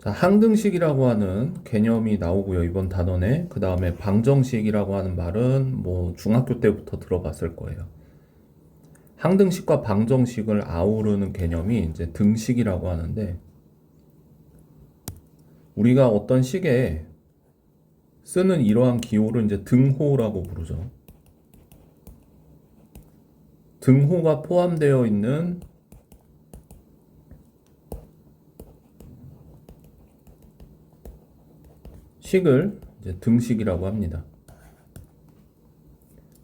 자, 항등식이라고 하는 개념이 나오고요, 이번 단원에. 그 다음에 방정식이라고 하는 말은 뭐 중학교 때부터 들어봤을 거예요. 항등식과 방정식을 아우르는 개념이 이제 등식이라고 하는데, 우리가 어떤 식에 쓰는 이러한 기호를 이제 등호라고 부르죠. 등호가 포함되어 있는 식을 이제 등식이라고 합니다.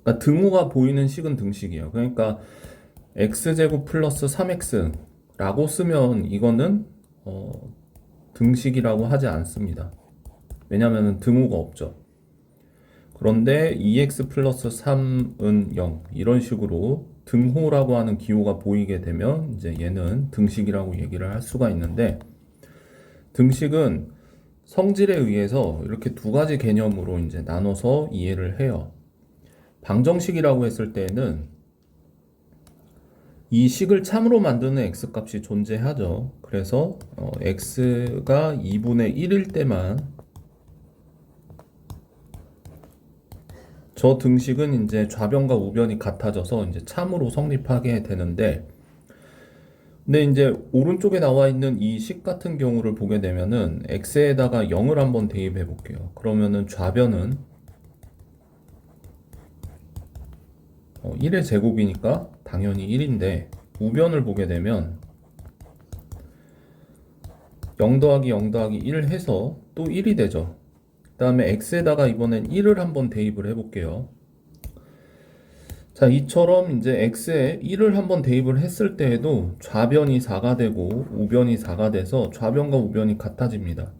그러니까 등호가 보이는 식은 등식이에요. 그러니까 x제곱 플러스 3x라고 쓰면 이거는 등식이라고 하지 않습니다. 왜냐하면 등호가 없죠. 그런데 2x 플러스 3은 0 이런 식으로 등호라고 하는 기호가 보이게 되면 이제 얘는 등식이라고 얘기를 할 수가 있는데, 등식은 성질에 의해서 이렇게 두 가지 개념으로 이제 나눠서 이해를 해요. 방정식이라고 했을 때는 이 식을 참으로 만드는 x값이 존재하죠. 그래서 x가 2분의 1일 때만 저 등식은 이제 좌변과 우변이 같아져서 이제 참으로 성립하게 되는데, 근데 이제 오른쪽에 나와 있는 이 식 같은 경우를 보게 되면은 x에다가 0을 한번 대입해 볼게요. 그러면은 좌변은 1의 제곱이니까 당연히 1인데, 우변을 보게 되면 0 더하기 0 더하기 1 해서 또 1이 되죠. 그 다음에 x에다가 이번엔 1을 한번 대입을 해볼게요. 자, 이처럼 이제 x에 1을 한번 대입을 했을 때에도 좌변이 4가 되고 우변이 4가 돼서 좌변과 우변이 같아집니다.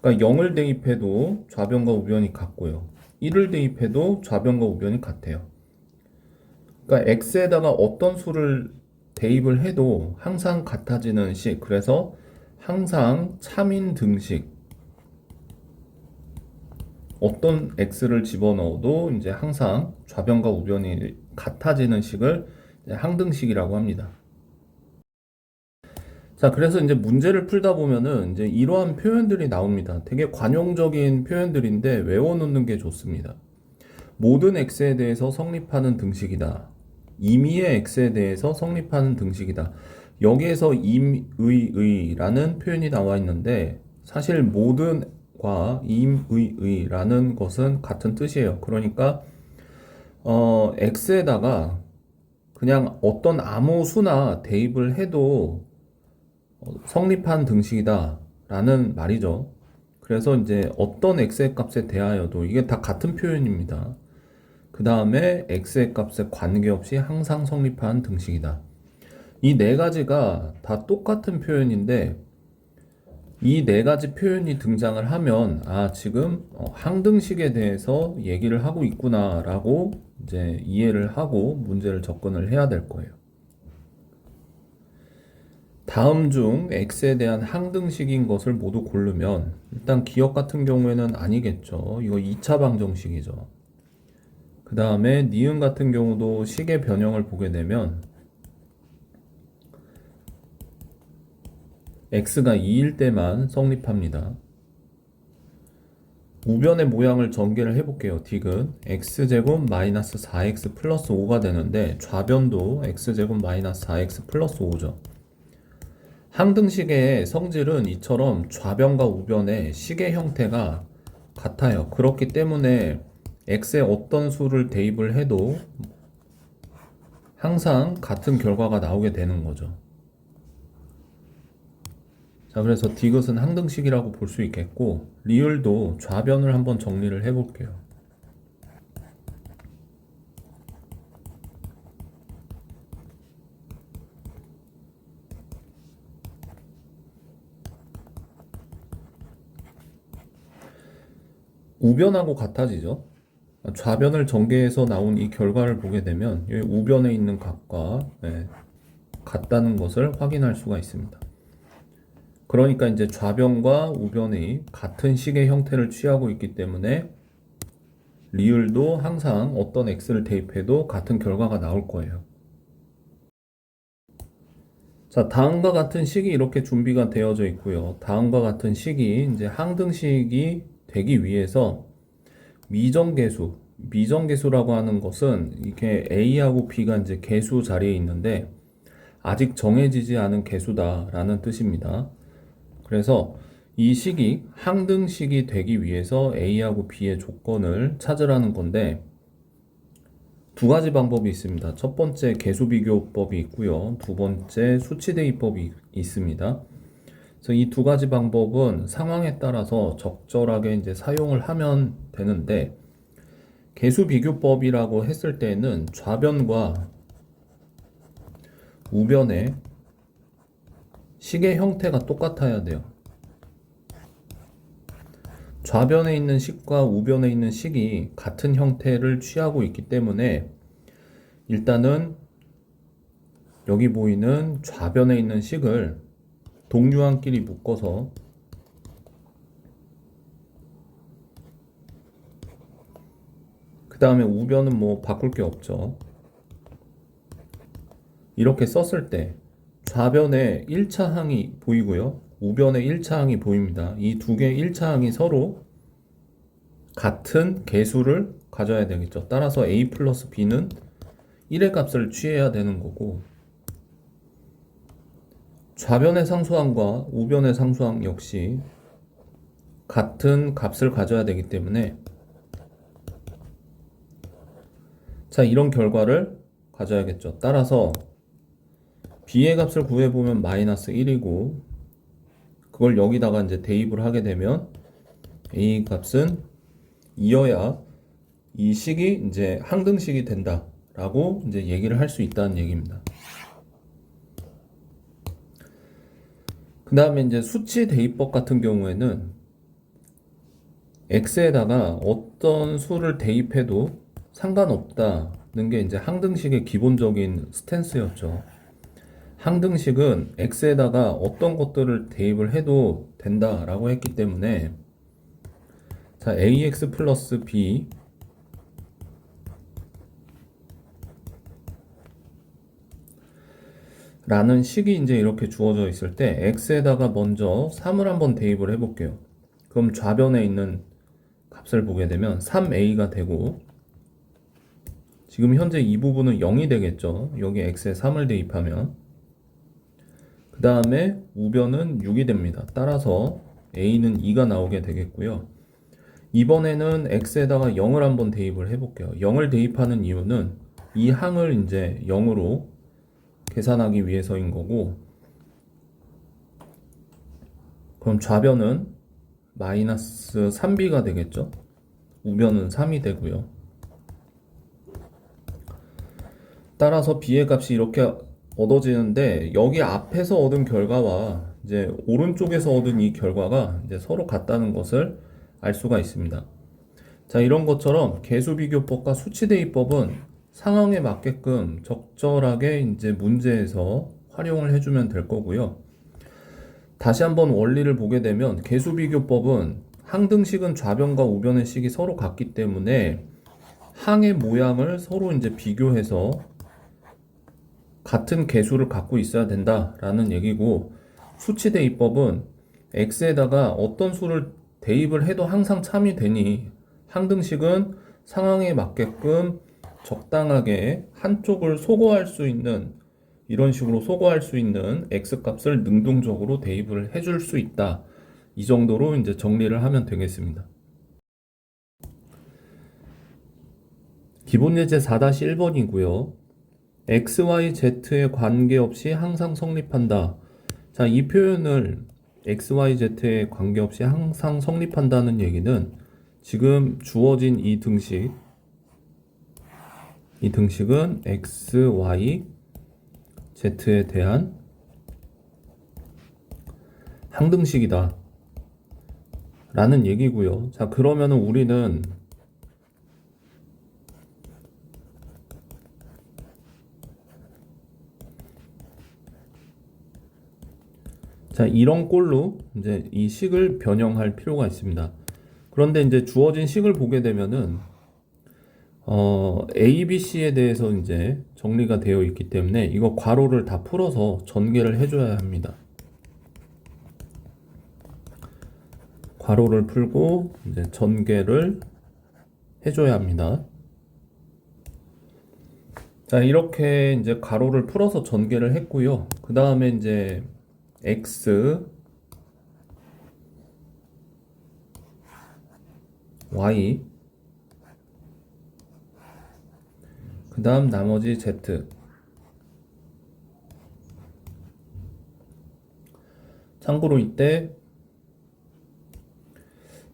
그러니까 0을 대입해도 좌변과 우변이 같고요. 1을 대입해도 좌변과 우변이 같아요. 그러니까 x에다가 어떤 수를 대입을 해도 항상 같아지는 식, 그래서 항상 참인 등식, 어떤 x를 집어넣어도 이제 항상 좌변과 우변이 같아지는 식을 항등식이라고 합니다. 자, 그래서 이제 문제를 풀다 보면은 이제 이러한 표현들이 나옵니다. 되게 관용적인 표현들인데 외워놓는 게 좋습니다. 모든 x에 대해서 성립하는 등식이다. 임의의 x에 대해서 성립하는 등식이다. 여기에서 임의의라는 표현이 나와 있는데, 사실 모든과 임의의라는 것은 같은 뜻이에요. 그러니까 x에다가 그냥 어떤 아무 수나 대입을 해도 성립한 등식이다 라는 말이죠. 그래서 이제 어떤 x의 값에 대하여도 이게 다 같은 표현입니다. 그 다음에 x의 값에 관계없이 항상 성립한 등식이다. 이 네 가지가 다 똑같은 표현인데, 이 네 가지 표현이 등장을 하면 지금 항등식에 대해서 얘기를 하고 있구나 라고 이제 이해를 하고 문제를 접근을 해야 될 거예요. 다음 중 x에 대한 항등식인 것을 모두 고르면, 일단 기억 같은 경우에는 아니겠죠. 이거 2차 방정식이죠. 그 다음에 니은 같은 경우도 식의 변형을 보게 되면 x가 2일 때만 성립합니다. 우변의 모양을 전개를 해볼게요. 딕은 x제곱 마이너스 4x 플러스 5가 되는데, 좌변도 x제곱 마이너스 4x 플러스 5죠. 항등식의 성질은 이처럼 좌변과 우변의 식의 형태가 같아요. 그렇기 때문에 x에 어떤 수를 대입을 해도 항상 같은 결과가 나오게 되는 거죠. 자, 그래서 디귿은 항등식이라고 볼 수 있겠고, 리을도 좌변을 한번 정리를 해볼게요. 우변하고 같아지죠. 좌변을 전개해서 나온 이 결과를 보게 되면 이 우변에 있는 값과 같다는 것을 확인할 수가 있습니다. 그러니까 이제 좌변과 우변이 같은 식의 형태를 취하고 있기 때문에 리을도 항상 어떤 x를 대입해도 같은 결과가 나올 거예요. 자, 다음과 같은 식이 이렇게 준비가 되어져 있고요. 다음과 같은 식이 이제 항등식이 되기 위해서 미정계수라고 하는 것은 이렇게 A하고 B가 이제 계수 자리에 있는데 아직 정해지지 않은 계수다라는 뜻입니다. 그래서 이 식이 항등식이 되기 위해서 A하고 B의 조건을 찾으라는 건데 두 가지 방법이 있습니다. 첫 번째 계수비교법이 있고요. 두 번째 수치대입법이 있습니다. 그래서 이 두 가지 방법은 상황에 따라서 적절하게 이제 사용을 하면 되는데 계수비교법이라고 했을 때는 좌변과 우변의 식의 형태가 똑같아야 돼요. 좌변에 있는 식과 우변에 있는 식이 같은 형태를 취하고 있기 때문에 일단은 여기 보이는 좌변에 있는 식을 동류항끼리 묶어서 그 다음에 우변은 뭐 바꿀 게 없죠. 이렇게 썼을 때 좌변에 1차 항이 보이고요. 우변에 1차 항이 보입니다. 이 두 개의 1차 항이 서로 같은 개수를 가져야 되겠죠. 따라서 A 플러스 B는 1의 값을 취해야 되는 거고 좌변의 상수항과 우변의 상수항 역시 같은 값을 가져야 되기 때문에 자, 이런 결과를 가져야겠죠. 따라서 B의 값을 구해보면 마이너스 1이고 그걸 여기다가 이제 대입을 하게 되면 A 값은 2여야 이 식이 이제 항등식이 된다라고 이제 얘기를 할 수 있다는 얘기입니다. 그 다음에 이제 수치 대입법 같은 경우에는 x에다가 어떤 수를 대입해도 상관없다는 게 이제 항등식의 기본적인 스탠스였죠. 항등식은 x에다가 어떤 것들을 대입을 해도 된다라고 했기 때문에 자, ax 플러스 b 라는 식이 이제 이렇게 주어져 있을 때 x에다가 먼저 3을 한번 대입을 해볼게요. 그럼 좌변에 있는 값을 보게 되면 3a가 되고 지금 현재 이 부분은 0이 되겠죠. 여기 x에 3을 대입하면 그 다음에 우변은 6이 됩니다. 따라서 a는 2가 나오게 되겠고요. 이번에는 x에다가 0을 한번 대입을 해볼게요. 0을 대입하는 이유는 이 항을 이제 0으로 계산하기 위해서인 거고 그럼 좌변은 마이너스 3b가 되겠죠. 우변은 3이 되고요. 따라서 b의 값이 이렇게 얻어지는데 여기 앞에서 얻은 결과와 이제 오른쪽에서 얻은 이 결과가 이제 서로 같다는 것을 알 수가 있습니다. 자, 이런 것처럼 계수비교법과 수치대입법은 상황에 맞게끔 적절하게 이제 문제에서 활용을 해주면 될 거고요. 다시 한번 원리를 보게 되면 계수비교법은 항등식은 좌변과 우변의 식이 서로 같기 때문에 항의 모양을 서로 이제 비교해서 같은 개수를 갖고 있어야 된다라는 얘기고 수치대입법은 x에다가 어떤 수를 대입을 해도 항상 참이 되니 항등식은 상황에 맞게끔 적당하게 한쪽을 소거할 수 있는 이런 식으로 소거할 수 있는 x값을 능동적으로 대입을 해줄 수 있다. 이 정도로 이제 정리를 하면 되겠습니다. 기본 예제 4-1번이고요. x, y, z에 관계없이 항상 성립한다. 자, 이 표현을 x, y, z에 관계없이 항상 성립한다는 얘기는 지금 주어진 이 등식은 x, y, z에 대한 항등식이다 라는 얘기고요. 자, 그러면은 우리는 자, 이런 꼴로 이제 이 식을 변형할 필요가 있습니다. 그런데 이제 주어진 식을 보게 되면은 A, B, C에 대해서 이제 정리가 되어 있기 때문에 이거 괄호를 다 풀어서 전개를 해줘야 합니다. 괄호를 풀고 이제 전개를 해줘야 합니다. 자, 이렇게 이제 괄호를 풀어서 전개를 했고요. 그 다음에 이제 X, Y, 그 다음 나머지 Z. 참고로 이때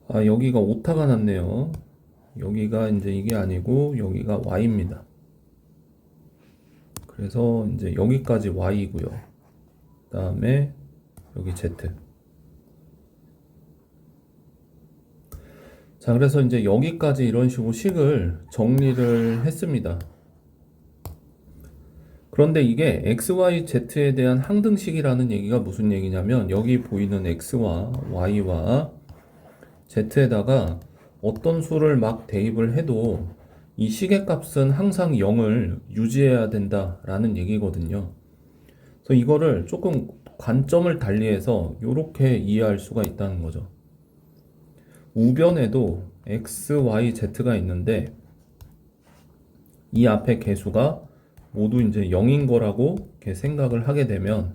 여기가 오타가 났네요. 여기가 이제 이게 아니고 여기가 Y입니다. 그래서 이제 여기까지 Y고요. 그 다음에 여기 Z. 자, 그래서 이제 여기까지 이런 식으로 식을 정리를 했습니다. 그런데 이게 XY, Z에 대한 항등식이라는 얘기가 무슨 얘기냐면 여기 보이는 X와 Y와 Z에다가 어떤 수를 막 대입을 해도 이 식의 값은 항상 0을 유지해야 된다라는 얘기거든요. 그래서 이거를 조금 관점을 달리해서 이렇게 이해할 수가 있다는 거죠. 우변에도 X, Y, Z가 있는데 이 앞에 개수가 모두 이제 0인 거라고 이렇게 생각을 하게 되면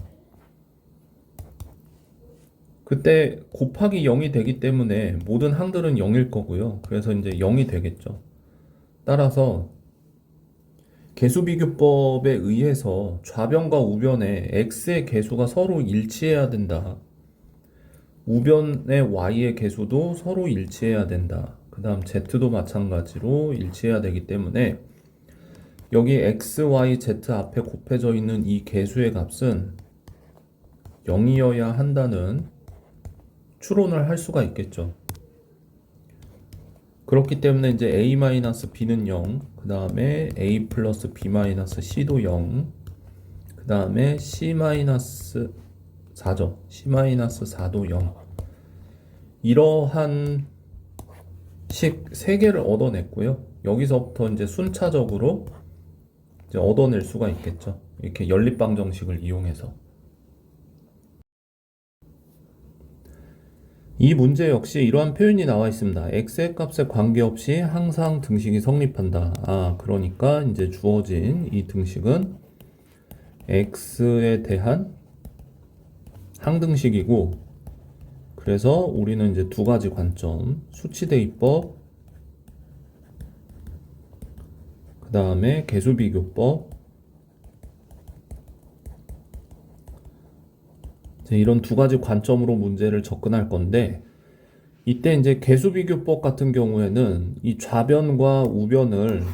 그때 곱하기 0이 되기 때문에 모든 항들은 0일 거고요. 그래서 이제 0이 되겠죠. 따라서 개수비교법에 의해서 좌변과 우변의 x의 개수가 서로 일치해야 된다. 우변의 y의 개수도 서로 일치해야 된다. 그 다음 z도 마찬가지로 일치해야 되기 때문에 여기 x, y, z 앞에 곱해져 있는 이 개수의 값은 0이어야 한다는 추론을 할 수가 있겠죠. 그렇기 때문에 이제 a-b는 0, 그 다음에 a 플러스 b-c도 0, 그 다음에 c-4죠. c-4도 0. 이러한 식 3개를 얻어냈고요. 여기서부터 이제 순차적으로 이제 얻어낼 수가 있겠죠. 이렇게 연립방정식을 이용해서. 이 문제 역시 이러한 표현이 나와 있습니다. x의 값에 관계없이 항상 등식이 성립한다. 그러니까 이제 주어진 이 등식은 x에 대한 항등식이고, 그래서 우리는 이제 두 가지 관점, 수치대입법, 그 다음에 개수비교법, 이런 두 가지 관점으로 문제를 접근할 건데, 이때 이제 개수비교법 같은 경우에는 이 좌변과 우변을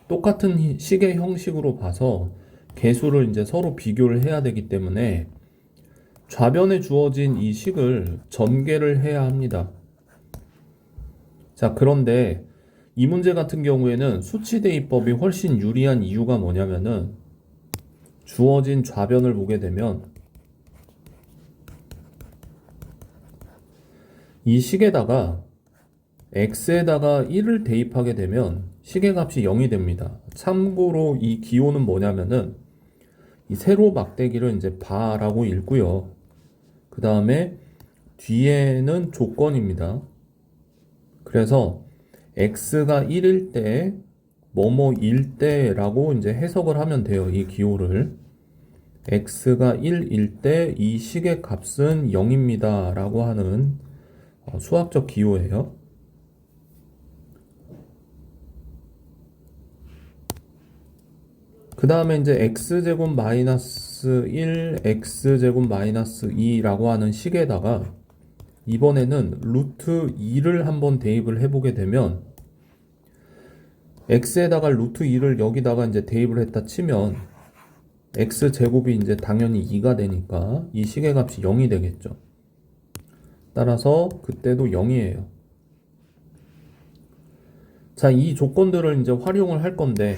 똑같은 식의 형식으로 봐서 개수를 이제 서로 비교를 해야 되기 때문에 좌변에 주어진 이 식을 전개를 해야 합니다. 자, 그런데 이 문제 같은 경우에는 수치대입법이 훨씬 유리한 이유가 뭐냐면은 주어진 좌변을 보게 되면 이 식에다가 x에다가 1을 대입하게 되면 식의 값이 0이 됩니다. 참고로 이 기호는 뭐냐면은 이 세로 막대기를 이제 바라고 읽고요. 그 다음에 뒤에는 조건입니다. 그래서 x가 1일 때 뭐뭐일 때라고 이제 해석을 하면 돼요. 이 기호를. x가 1일 때 이 식의 값은 0입니다. 라고 하는 수학적 기호예요. 그 다음에 이제 x제곱 마이너스 1, x제곱 마이너스 2라고 하는 식에다가 이번에는 루트 2를 한번 대입을 해보게 되면 x에다가 루트 2를 여기다가 이제 대입을 했다 치면 x제곱이 이제 당연히 2가 되니까 이 식의 값이 0이 되겠죠. 따라서 그때도 0이에요. 자, 이 조건들을 이제 활용을 할 건데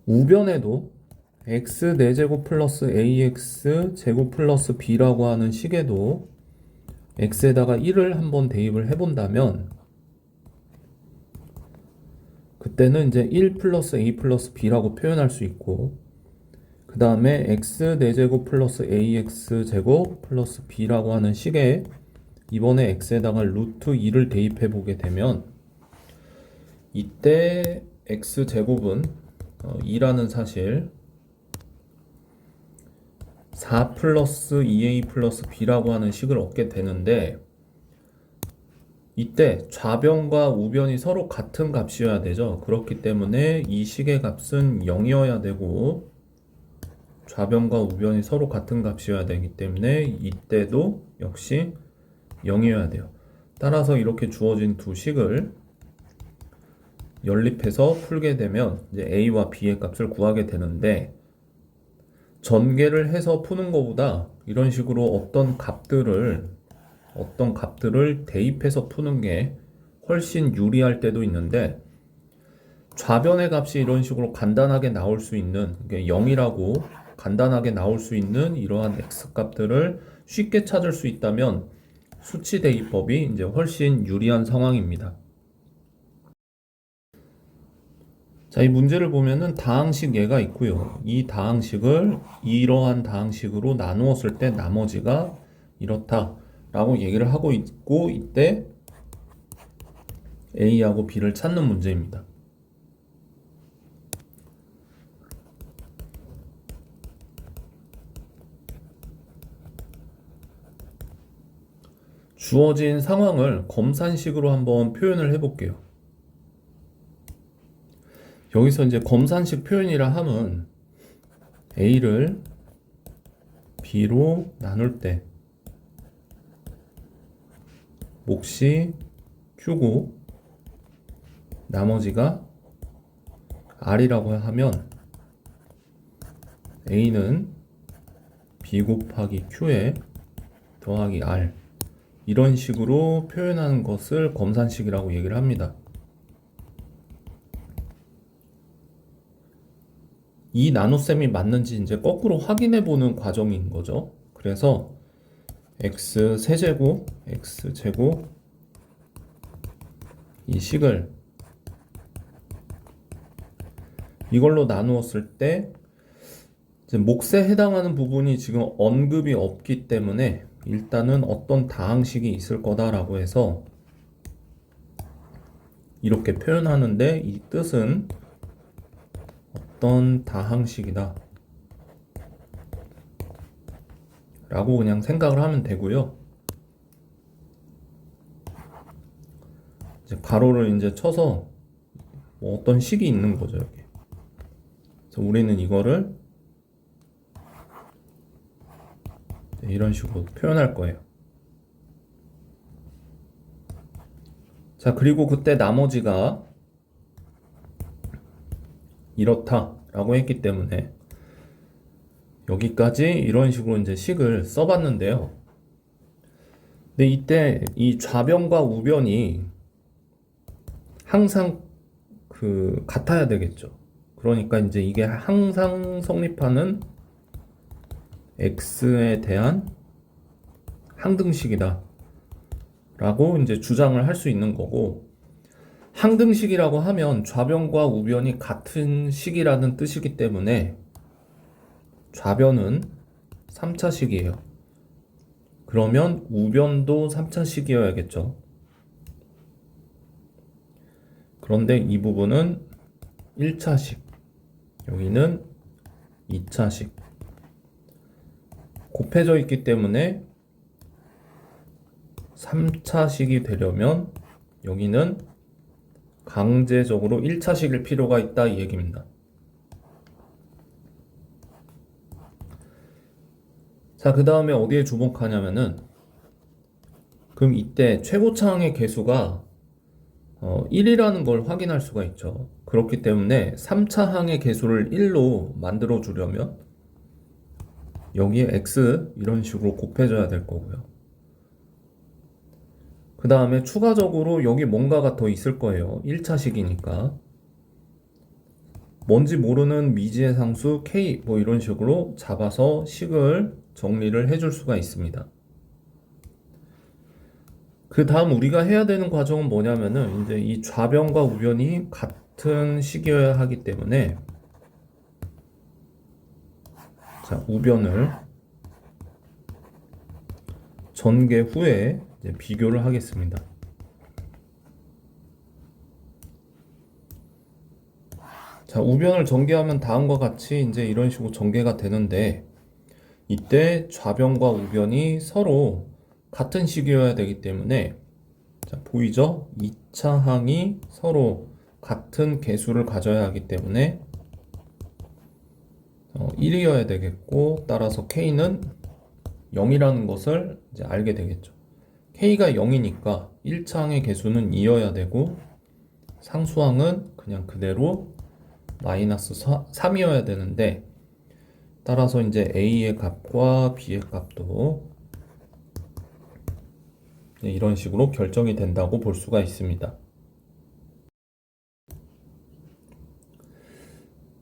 우변에도 x 4제곱 플러스 ax 제곱 플러스 b라고 하는 식에도 x에다가 1을 한번 대입을 해본다면 그때는 이제 1 플러스 a 플러스 b라고 표현할 수 있고, 그 다음에 x 4제곱 플러스 ax 제곱 플러스 b라고 하는 식에 이번에 x에다가 루트 2를 대입해 보게 되면 이때 x 제곱은 2라는 사실, 4 플러스 2a 플러스 b라고 하는 식을 얻게 되는데, 이때 좌변과 우변이 서로 같은 값이어야 되죠. 그렇기 때문에 이 식의 값은 0이어야 되고, 좌변과 우변이 서로 같은 값이어야 되기 때문에 이때도 역시 0이어야 돼요. 따라서 이렇게 주어진 두 식을 연립해서 풀게 되면 이제 a와 b의 값을 구하게 되는데, 전개를 해서 푸는 것보다 이런 식으로 어떤 값들을 대입해서 푸는 게 훨씬 유리할 때도 있는데, 좌변의 값이 이런 식으로 간단하게 나올 수 있는, 0이라고 간단하게 나올 수 있는 이러한 x 값들을 쉽게 찾을 수 있다면 수치 대입법이 이제 훨씬 유리한 상황입니다. 자, 이 문제를 보면은 다항식 예가 있고요. 이 다항식을 이러한 다항식으로 나누었을 때 나머지가 이렇다라고 얘기를 하고 있고, 이때 A하고 B를 찾는 문제입니다. 주어진 상황을 검산식으로 한번 표현을 해볼게요. 여기서 이제 검산식 표현이라 함은 A를 B로 나눌 때 몫이 Q고 나머지가 R이라고 하면 A는 B 곱하기 Q에 더하기 R, 이런 식으로 표현하는 것을 검산식이라고 얘기를 합니다. 이 나눗셈이 맞는지 이제 거꾸로 확인해 보는 과정인 거죠. 그래서 x 세제곱, x 제곱 이 식을 이걸로 나누었을 때 이제 몫에 해당하는 부분이 지금 언급이 없기 때문에 일단은 어떤 다항식이 있을 거다라고 해서 이렇게 표현하는데, 이 뜻은 어떤 다항식이다 라고 그냥 생각을 하면 되고요. 이제 가로를 이제 쳐서 뭐 어떤 식이 있는 거죠, 여기. 그래서 우리는 이거를 이런 식으로 표현할 거예요. 자, 그리고 그때 나머지가 이렇다라고 했기 때문에 여기까지 이런 식으로 이제 식을 써봤는데요. 근데 이때 이 좌변과 우변이 항상 같아야 되겠죠. 그러니까 이제 이게 항상 성립하는 x에 대한 항등식이다 라고 이제 주장을 할 수 있는 거고, 항등식이라고 하면 좌변과 우변이 같은 식이라는 뜻이기 때문에 좌변은 3차식이에요. 그러면 우변도 3차식이어야겠죠. 그런데 이 부분은 1차식, 여기는 2차식 곱해져 있기 때문에 3차식이 되려면 여기는 강제적으로 1차식일 필요가 있다, 이 얘기입니다. 자, 그 다음에 어디에 주목하냐면은, 그럼 이때 최고차항의 개수가 1이라는 걸 확인할 수가 있죠. 그렇기 때문에 3차항의 개수를 1로 만들어 주려면 여기에 x 이런 식으로 곱해줘야 될 거고요. 그 다음에 추가적으로 여기 뭔가가 더 있을 거예요. 1차식이니까. 뭔지 모르는 미지의 상수 k 뭐 이런 식으로 잡아서 식을 정리를 해줄 수가 있습니다. 그 다음 우리가 해야 되는 과정은 뭐냐면은 이제 이 좌변과 우변이 같은 식이어야 하기 때문에 자, 우변을 전개 후에 이제 비교를 하겠습니다. 자, 우변을 전개하면 다음과 같이 이제 이런 식으로 전개가 되는데 이때 좌변과 우변이 서로 같은 식이어야 되기 때문에 자, 보이죠? 2차 항이 서로 같은 개수를 가져야 하기 때문에 1이어야 되겠고 따라서 K는 0이라는 것을 이제 알게 되겠죠. K가 0이니까 1차 항의 개수는 2여야 되고 상수항은 그냥 그대로 마이너스 3이어야 되는데 따라서 이제 A의 값과 B의 값도 이런 식으로 결정이 된다고 볼 수가 있습니다.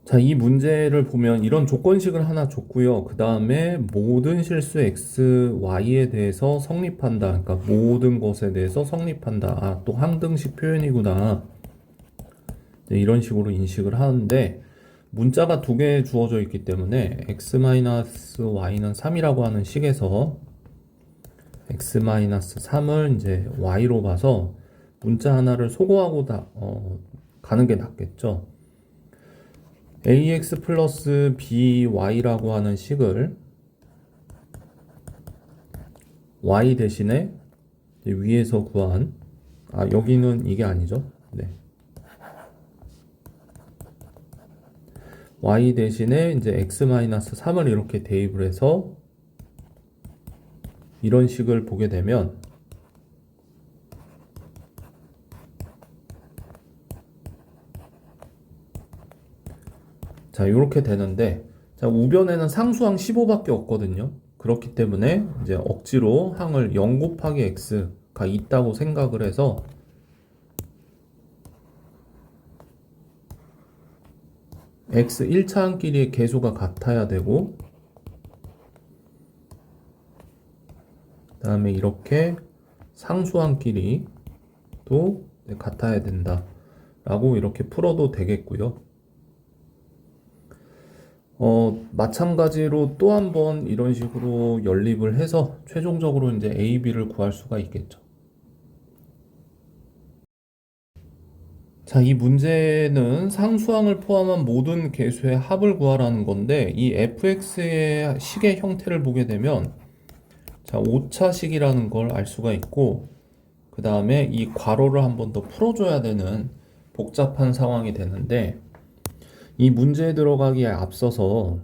자, 이 문제를 보면 이런 조건식을 하나 줬고요. 그 다음에 모든 실수 x, y에 대해서 성립한다. 그러니까 모든 것에 대해서 성립한다. 아, 또 항등식 표현이구나. 이런 식으로 인식을 하는데 문자가 두 개 주어져 있기 때문에 x-y는 3이라고 하는 식에서 x-3을 이제 y로 봐서 문자 하나를 소거하고 가는 게 낫겠죠. ax 플러스 by라고 하는 식을 y 대신에 위에서 구한 여기는 이게 아니죠. 네. y 대신에 이제 x-3을 이렇게 대입을 해서 이런 식을 보게 되면 자, 이렇게 되는데 자, 우변에는 상수항 15밖에 없거든요. 그렇기 때문에 이제 억지로 항을 0 곱하기 x가 있다고 생각을 해서 x 1차 항끼리의 개수가 같아야 되고 그 다음에 이렇게 상수항끼리도 같아야 된다 라고 이렇게 풀어도 되겠고요. 마찬가지로 또 한 번 이런 식으로 연립을 해서 최종적으로 이제 A, B를 구할 수가 있겠죠. 자, 이 문제는 상수항을 포함한 모든 개수의 합을 구하라는 건데 이 fx의 식의 형태를 보게 되면 자, 5차식이라는 걸 알 수가 있고 그 다음에 이 괄호를 한 번 더 풀어줘야 되는 복잡한 상황이 되는데 이 문제에 들어가기에 앞서서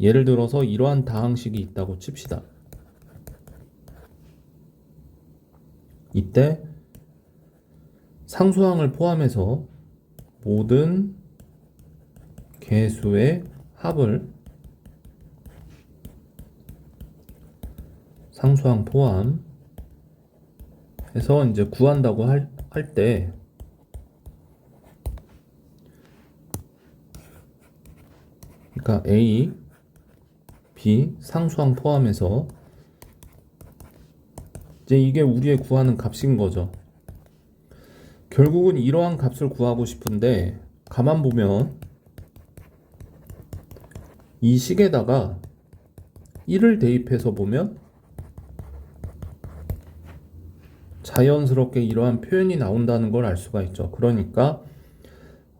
예를 들어서 이러한 다항식이 있다고 칩시다. 이때 상수항을 포함해서 모든 개수의 합을 상수항 포함해서 이제 구한다고 할 때 그러니까 A, B 상수항 포함해서 이제 이게 우리의 구하는 값인 거죠. 결국은 이러한 값을 구하고 싶은데 가만 보면 이 식에다가 1을 대입해서 보면 자연스럽게 이러한 표현이 나온다는 걸 알 수가 있죠. 그러니까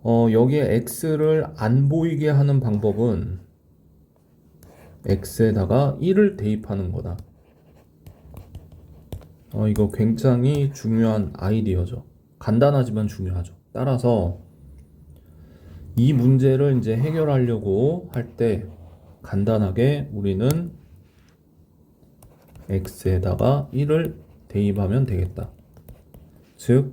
여기에 x를 안 보이게 하는 방법은 x에다가 1을 대입하는 거다. 이거 굉장히 중요한 아이디어죠. 간단하지만 중요하죠. 따라서 이 문제를 이제 해결하려고 할 때 간단하게 우리는 x에다가 1을 대입하면 되겠다. 즉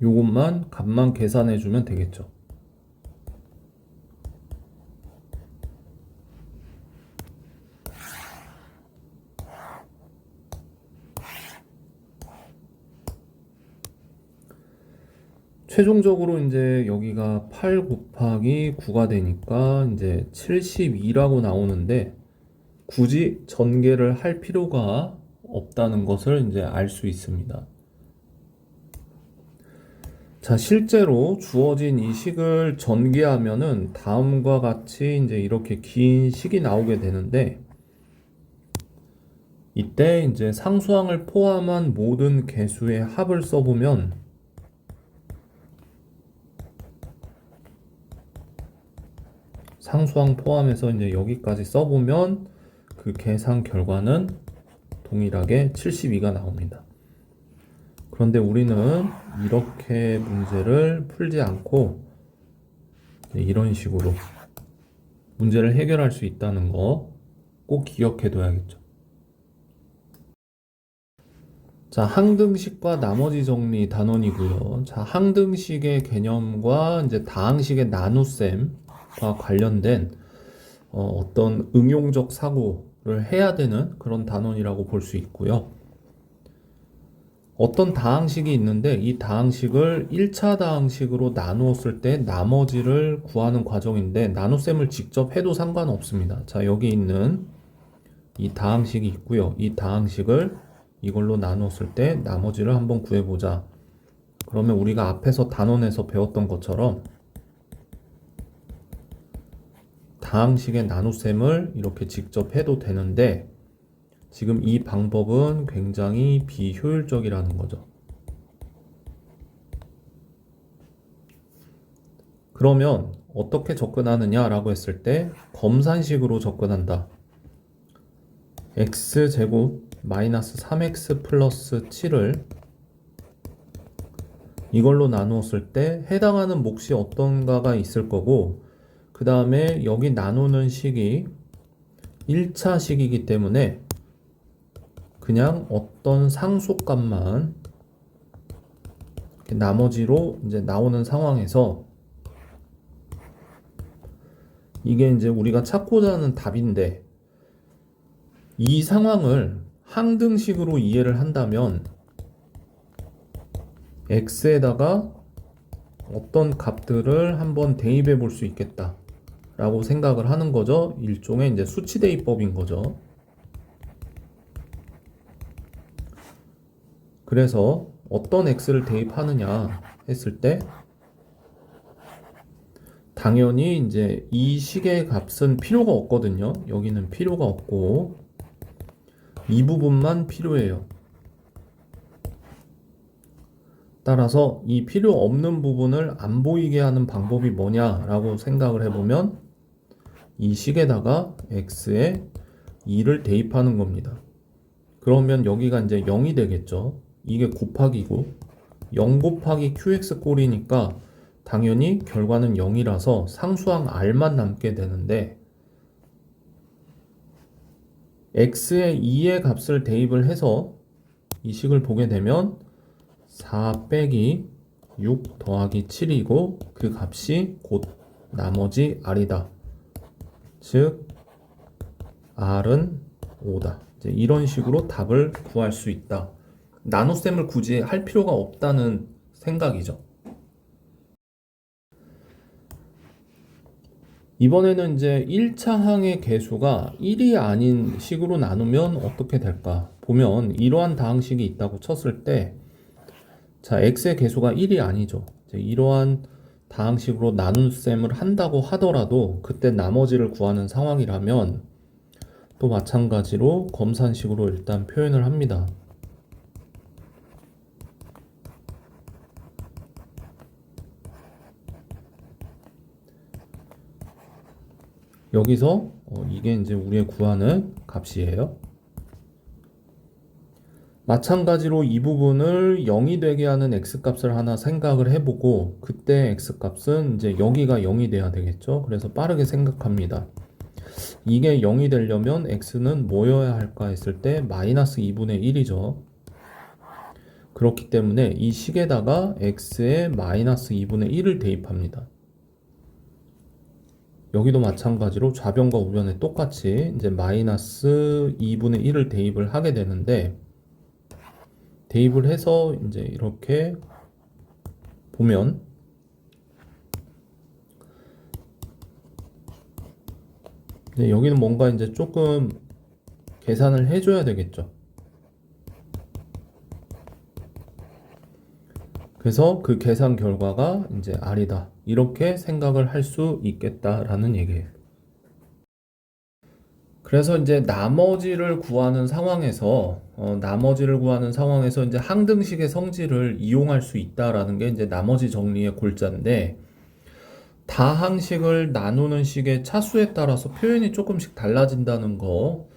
요것만 값만 계산해 주면 되겠죠. 최종적으로 이제 여기가 8 곱하기 9가 되니까 이제 72라고 나오는데 굳이 전개를 할 필요가 없다는 것을 이제 알 수 있습니다. 자, 실제로 주어진 이 식을 전개하면은 다음과 같이 이제 이렇게 긴 식이 나오게 되는데 이때 이제 상수항을 포함한 모든 개수의 합을 써보면 상수항 포함해서 이제 여기까지 써보면 그 계산 결과는 동일하게 72가 나옵니다. 그런데 우리는 이렇게 문제를 풀지 않고 이런 식으로 문제를 해결할 수 있다는 거 꼭 기억해 둬야겠죠. 자, 항등식과 나머지 정리 단원이고요. 자, 항등식의 개념과 이제 다항식의 나눗셈과 관련된 어떤 응용적 사고를 해야 되는 그런 단원이라고 볼 수 있고요. 어떤 다항식이 있는데 이 다항식을 1차 다항식으로 나누었을 때 나머지를 구하는 과정인데 나눗셈을 직접 해도 상관없습니다. 자, 여기 있는 이 다항식이 있고요. 이 다항식을 이걸로 나눴을 때 나머지를 한번 구해보자. 그러면 우리가 앞에서 단원에서 배웠던 것처럼 다항식의 나눗셈을 이렇게 직접 해도 되는데 지금 이 방법은 굉장히 비효율적이라는 거죠. 그러면 어떻게 접근하느냐라고 했을 때 검산식으로 접근한다. x제곱 마이너스 3x 플러스 7을 이걸로 나누었을 때 해당하는 몫이 어떤가가 있을 거고 그 다음에 여기 나누는 식이 1차 식이기 때문에 그냥 어떤 상수값만 나머지로 이제 나오는 상황에서 이게 이제 우리가 찾고자 하는 답인데 이 상황을 항등식으로 이해를 한다면 x에다가 어떤 값들을 한번 대입해 볼 수 있겠다 라고 생각을 하는 거죠. 일종의 이제 수치 대입법인 거죠. 그래서 어떤 x를 대입하느냐 했을 때 당연히 이제 이 식의 값은 필요가 없거든요. 여기는 필요가 없고 이 부분만 필요해요. 따라서 이 필요 없는 부분을 안 보이게 하는 방법이 뭐냐라고 생각을 해보면 이 식에다가 x에 2를 대입하는 겁니다. 그러면 여기가 이제 0이 되겠죠. 이게 곱하기고 0 곱하기 qx 꼴이니까 당연히 결과는 0이라서 상수항 r만 남게 되는데 x에 2의 값을 대입을 해서 이 식을 보게 되면 4 빼기 6 더하기 7이고 그 값이 곧 나머지 r이다. 즉 r은 5다. 이제 이런 식으로 답을 구할 수 있다. 나눗셈을 굳이 할 필요가 없다는 생각이죠. 이번에는 이제 1차 항의 개수가 1이 아닌 식으로 나누면 어떻게 될까? 보면 이러한 다항식이 있다고 쳤을 때 자, x의 개수가 1이 아니죠. 이러한 다항식으로 나눗셈을 한다고 하더라도 그때 나머지를 구하는 상황이라면 또 마찬가지로 검산식으로 일단 표현을 합니다. 여기서 이게 이제 우리의 구하는 값이에요. 마찬가지로 이 부분을 0이 되게 하는 x값을 하나 생각을 해보고 그때 x값은 이제 여기가 0이 돼야 되겠죠. 그래서 빠르게 생각합니다. 이게 0이 되려면 x는 뭐여야 할까 했을 때 마이너스 2분의 1이죠. 그렇기 때문에 이 식에다가 x에 마이너스 2분의 1을 대입합니다. 여기도 마찬가지로 좌변과 우변에 똑같이 이제 마이너스 2분의 1을 대입을 하게 되는데 대입을 해서 이제 이렇게 보면 여기는 뭔가 이제 조금 계산을 해줘야 되겠죠. 그래서 그 계산 결과가 이제 R이다. 이렇게 생각을 할 수 있겠다라는 얘기예요. 그래서 이제 나머지를 구하는 상황에서 이제 항등식의 성질을 이용할 수 있다라는 게 이제 나머지 정리의 골자인데, 다항식을 나누는 식의 차수에 따라서 표현이 조금씩 달라진다는 거.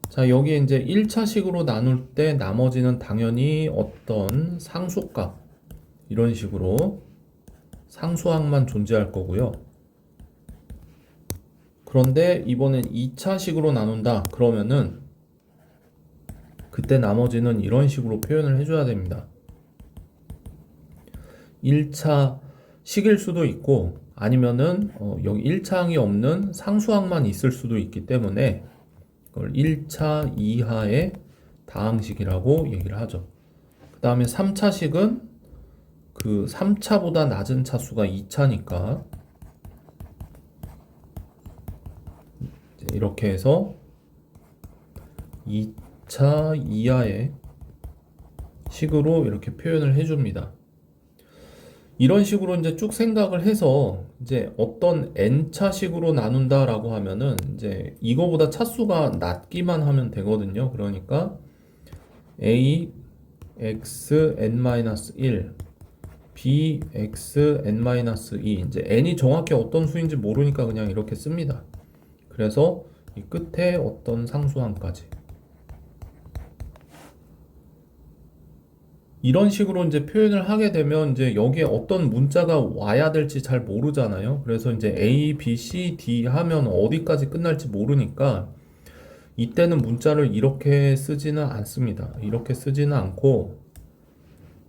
자, 여기 이제 1차식으로 나눌 때 나머지는 당연히 어떤 상수값, 이런 식으로 상수항만 존재할 거고요. 그런데 이번엔 2차식으로 나눈다. 그러면은 그때 나머지는 이런 식으로 표현을 해줘야 됩니다. 1차식일 수도 있고 아니면은 여기 1차항이 없는 상수항만 있을 수도 있기 때문에 그걸 1차 이하의 다항식이라고 얘기를 하죠. 그 다음에 3차식은 그 3차보다 낮은 차수가 2차니까 이렇게 해서 2차 이하의 식으로 이렇게 표현을 해줍니다. 이런 식으로 이제 쭉 생각을 해서 이제 어떤 n차식으로 나눈다라고 하면은 이제 이거보다 차수가 낮기만 하면 되거든요. 그러니까 a x n-1 b x n-2 이제 n이 정확히 어떤 수인지 모르니까 그냥 이렇게 씁니다. 그래서 이 끝에 어떤 상수항까지 이런 식으로 이제 표현을 하게 되면 이제 여기에 어떤 문자가 와야 될지 잘 모르잖아요. 그래서 이제 A, B, C, D 하면 어디까지 끝날지 모르니까 이때는 문자를 이렇게 쓰지는 않습니다. 이렇게 쓰지는 않고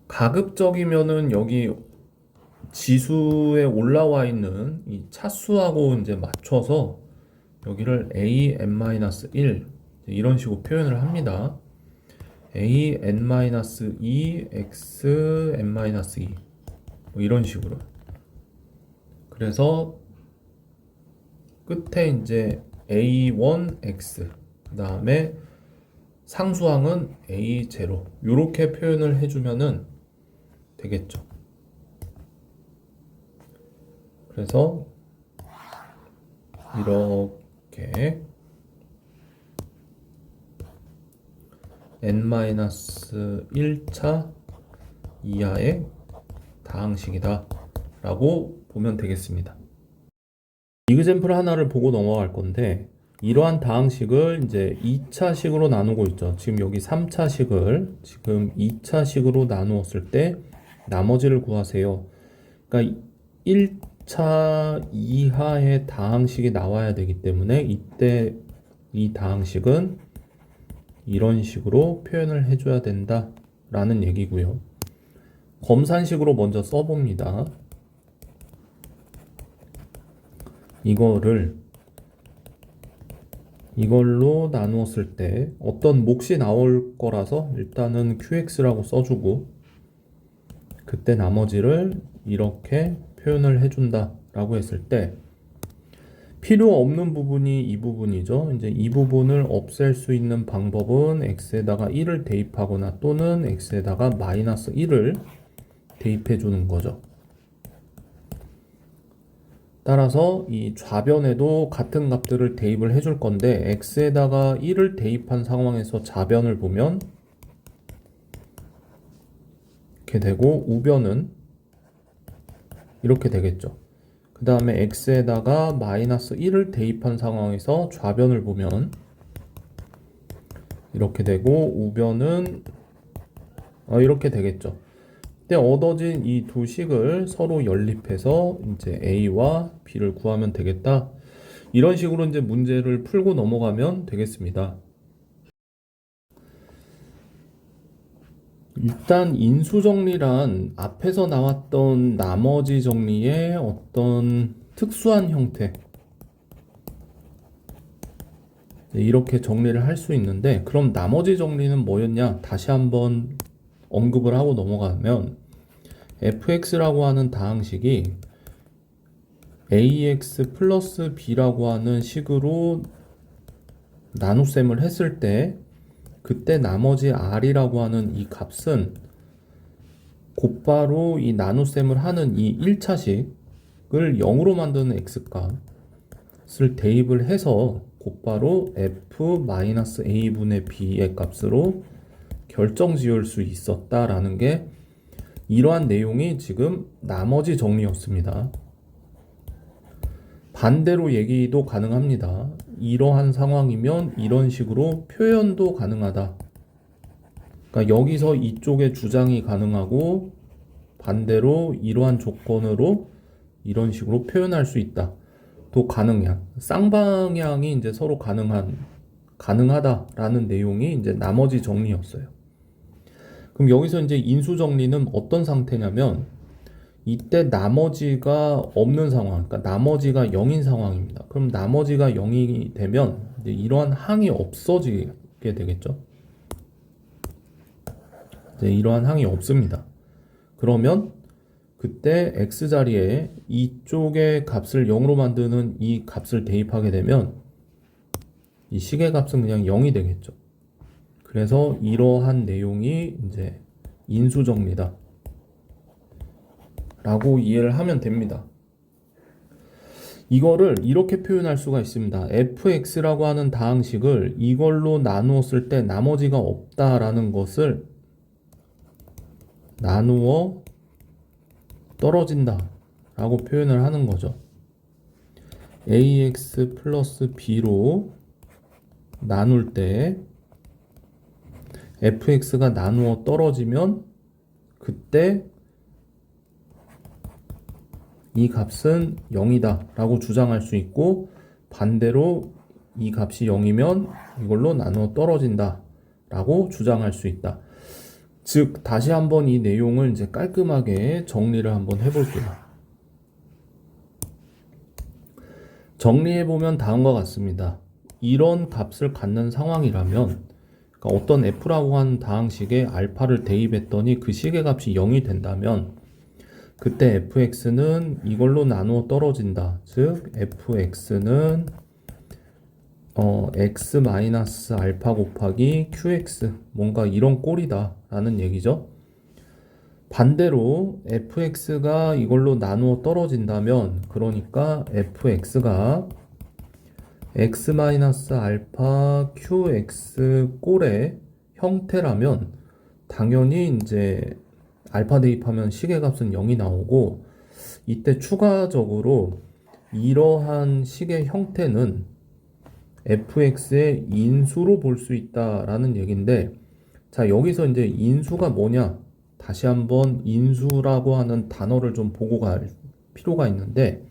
가급적이면은 여기 지수에 올라와 있는 이 차수하고 이제 맞춰서 여기를 a n-1 이런 식으로 표현을 합니다. a n-2 x n-2 뭐 이런 식으로. 그래서 끝에 이제 a1x 그 다음에 상수항은 a0 이렇게 표현을 해주면은 되겠죠. 그래서 이렇게 n-1차 이하의 다항식이다 라고 보면 되겠습니다. 이그젬플 하나를 보고 넘어갈 건데 이러한 다항식을 이제 2차식으로 나누고 있죠. 지금 여기 3차식을 지금 2차식으로 나누었을 때 나머지를 구하세요. 그러니까 1차 이하의 다항식이 나와야 되기 때문에 이때 이 다항식은 이런 식으로 표현을 해줘야 된다 라는 얘기고요. 검산식으로 먼저 써봅니다. 이걸로 나누었을 때 어떤 몫이 나올 거라서 일단은 qx라고 써주고 그때 나머지를 이렇게 표현을 해준다 라고 했을 때 필요 없는 부분이 이 부분이죠. 이제 이 부분을 없앨 수 있는 방법은 x에다가 1을 대입하거나 또는 x에다가 마이너스 1을 대입해 주는 거죠. 따라서 이 좌변에도 같은 값들을 대입을 해줄 건데 x에다가 1을 대입한 상황에서 좌변을 보면 이렇게 되고 우변은 이렇게 되겠죠. 그 다음에 x에다가 마이너스 1을 대입한 상황에서 좌변을 보면 이렇게 되고 우변은 이렇게 되겠죠. 그때 얻어진 이 두 식을 서로 연립해서 이제 a와 b를 구하면 되겠다. 이런 식으로 이제 문제를 풀고 넘어가면 되겠습니다. 일단 인수정리란 앞에서 나왔던 나머지 정리의 어떤 특수한 형태 이렇게 정리를 할 수 있는데 그럼 나머지 정리는 뭐였냐? 다시 한번 언급을 하고 넘어가면 fx라고 하는 다항식이 ax 플러스 b라고 하는 식으로 나눗셈을 했을 때 그때 나머지 r이라고 하는 이 값은 곧바로 이 나눗셈을 하는 이 1차식을 0으로 만드는 x값을 대입을 해서 곧바로 f-a분의 b의 값으로 결정 지을 수 있었다라는 게 이러한 내용이 지금 나머지 정리였습니다. 반대로 얘기도 가능합니다. 이러한 상황이면 이런 식으로 표현도 가능하다. 그러니까 여기서 이쪽의 주장이 가능하고 반대로 이러한 조건으로 이런 식으로 표현할 수 있다. 또 가능한 쌍방향이 이제 서로 가능하다라는 내용이 이제 나머지 정리였어요. 그럼 여기서 이제 인수 정리는 어떤 상태냐면 이때 나머지가 없는 상황, 그러니까 나머지가 0인 상황입니다. 그럼 나머지가 0이 되면 이제 이러한 항이 없어지게 되겠죠. 이제 이러한 항이 없습니다. 그러면 그때 x자리에 이쪽의 값을 0으로 만드는 이 값을 대입하게 되면 이 식의 값은 그냥 0이 되겠죠. 그래서 이러한 내용이 이제 인수정리다 라고 이해를 하면 됩니다. 이거를 이렇게 표현할 수가 있습니다. fx라고 하는 다항식을 이걸로 나누었을 때 나머지가 없다라는 것을 나누어 떨어진다 라고 표현을 하는 거죠. ax 플러스 b로 나눌 때 fx가 나누어 떨어지면 그때 이 값은 0이다 라고 주장할 수 있고 반대로 이 값이 0이면 이걸로 나누어 떨어진다 라고 주장할 수 있다. 즉 다시 한번 이 내용을 이제 깔끔하게 정리를 한번 해볼게요. 정리해보면 다음과 같습니다. 이런 값을 갖는 상황이라면 그러니까 어떤 f라고 하는 다항식에 알파를 대입했더니 그 식의 값이 0이 된다면 그때 fx는 이걸로 나누어 떨어진다. 즉 fx는 x 마이너스 알파 곱하기 qx 뭔가 이런 꼴이다 라는 얘기죠. 반대로 fx가 이걸로 나누어 떨어진다면 그러니까 fx가 x 마이너스 알파 qx 꼴의 형태라면 당연히 이제 알파 대입하면 식의 값은 0이 나오고 이때 추가적으로 이러한 식의 형태는 fx의 인수로 볼 수 있다라는 얘기인데 자 여기서 이제 인수가 뭐냐 다시 한번 인수라고 하는 단어를 좀 보고 갈 필요가 있는데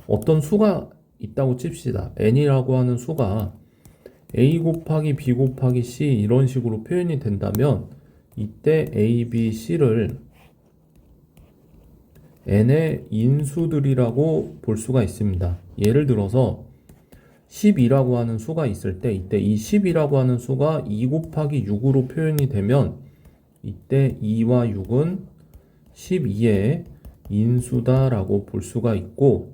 어떤 수가 있다고 칩시다. n이라고 하는 수가 a 곱하기 b 곱하기 c 이런 식으로 표현이 된다면 이때 a, b, c를 n의 인수들이라고 볼 수가 있습니다. 예를 들어서 10이라고 하는 수가 있을 때 이때 이 10이라고 하는 수가 2 곱하기 6으로 표현이 되면 이때 2와 6은 12의 인수다라고 볼 수가 있고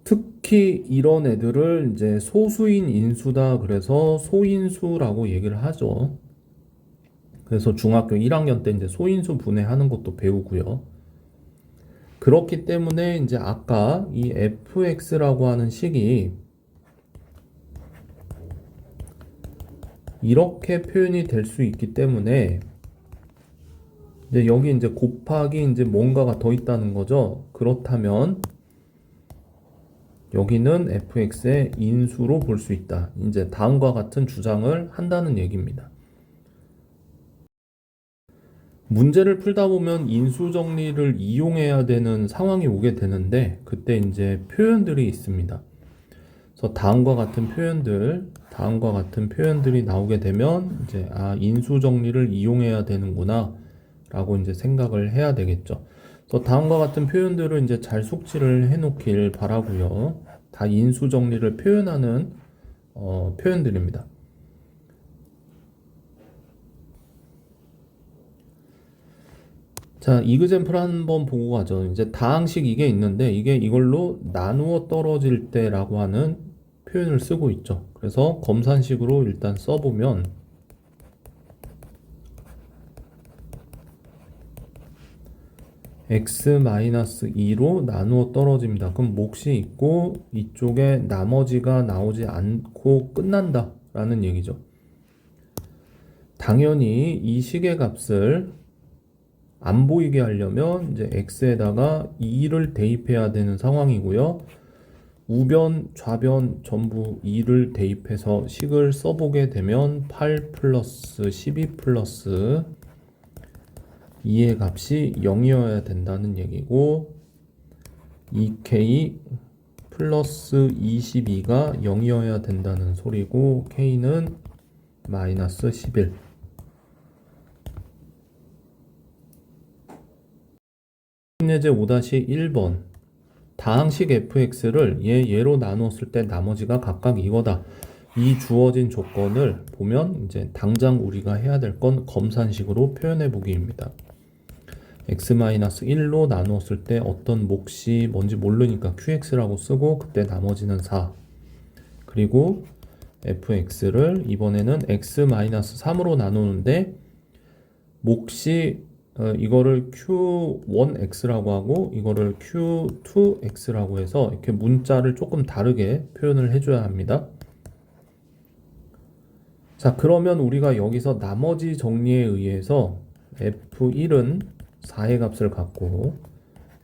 특히 이런 애들을 이제 소수인 인수다 그래서 소인수라고 얘기를 하죠. 그래서 중학교 1학년 때 이제 소인수 분해하는 것도 배우고요. 그렇기 때문에 이제 아까 이 fx라고 하는 식이 이렇게 표현이 될 수 있기 때문에 이제 여기 이제 곱하기 이제 뭔가가 더 있다는 거죠. 그렇다면 여기는 fx의 인수로 볼 수 있다. 이제 다음과 같은 주장을 한다는 얘기입니다. 문제를 풀다 보면 인수 정리를 이용해야 되는 상황이 오게 되는데 그때 이제 표현들이 있습니다. 그래서 다음과 같은 표현들이 나오게 되면 이제 인수 정리를 이용해야 되는구나 라고 이제 생각을 해야 되겠죠. 그래서 다음과 같은 표현들을 이제 잘 숙지를 해 놓길 바라고요. 다 인수 정리를 표현하는 표현들입니다. 자, 이그젬플 한번 보고 가죠. 이제 다항식 이게 있는데 이게 이걸로 나누어 떨어질 때라고 하는 표현을 쓰고 있죠. 그래서 검산식으로 일단 써보면 x-2로 나누어 떨어집니다. 그럼 몫이 있고 이쪽에 나머지가 나오지 않고 끝난다 라는 얘기죠. 당연히 이 식의 값을 안 보이게 하려면 이제 x에다가 2를 대입해야 되는 상황이고요. 우변, 좌변 전부 2를 대입해서 식을 써보게 되면 8 플러스 12 플러스 2의 값이 0이어야 된다는 얘기고 2k 플러스 22가 0이어야 된다는 소리고 k는 마이너스 11. 예제 5-1번 다항식 fx를 얘로 나누었을 때 나머지가 각각 이거다. 이 주어진 조건을 보면 이제 당장 우리가 해야 될 건 검산식으로 표현해 보기입니다. x-1로 나누었을 때 어떤 몫이 뭔지 모르니까 qx라고 쓰고 그때 나머지는 4. 그리고 fx를 이번에는 x-3으로 나누는데 몫이 이거를 q1x라고 하고 이거를 q2x라고 해서 이렇게 문자를 조금 다르게 표현을 해줘야 합니다. 자, 그러면 우리가 여기서 나머지 정리에 의해서 f1은 4의 값을 갖고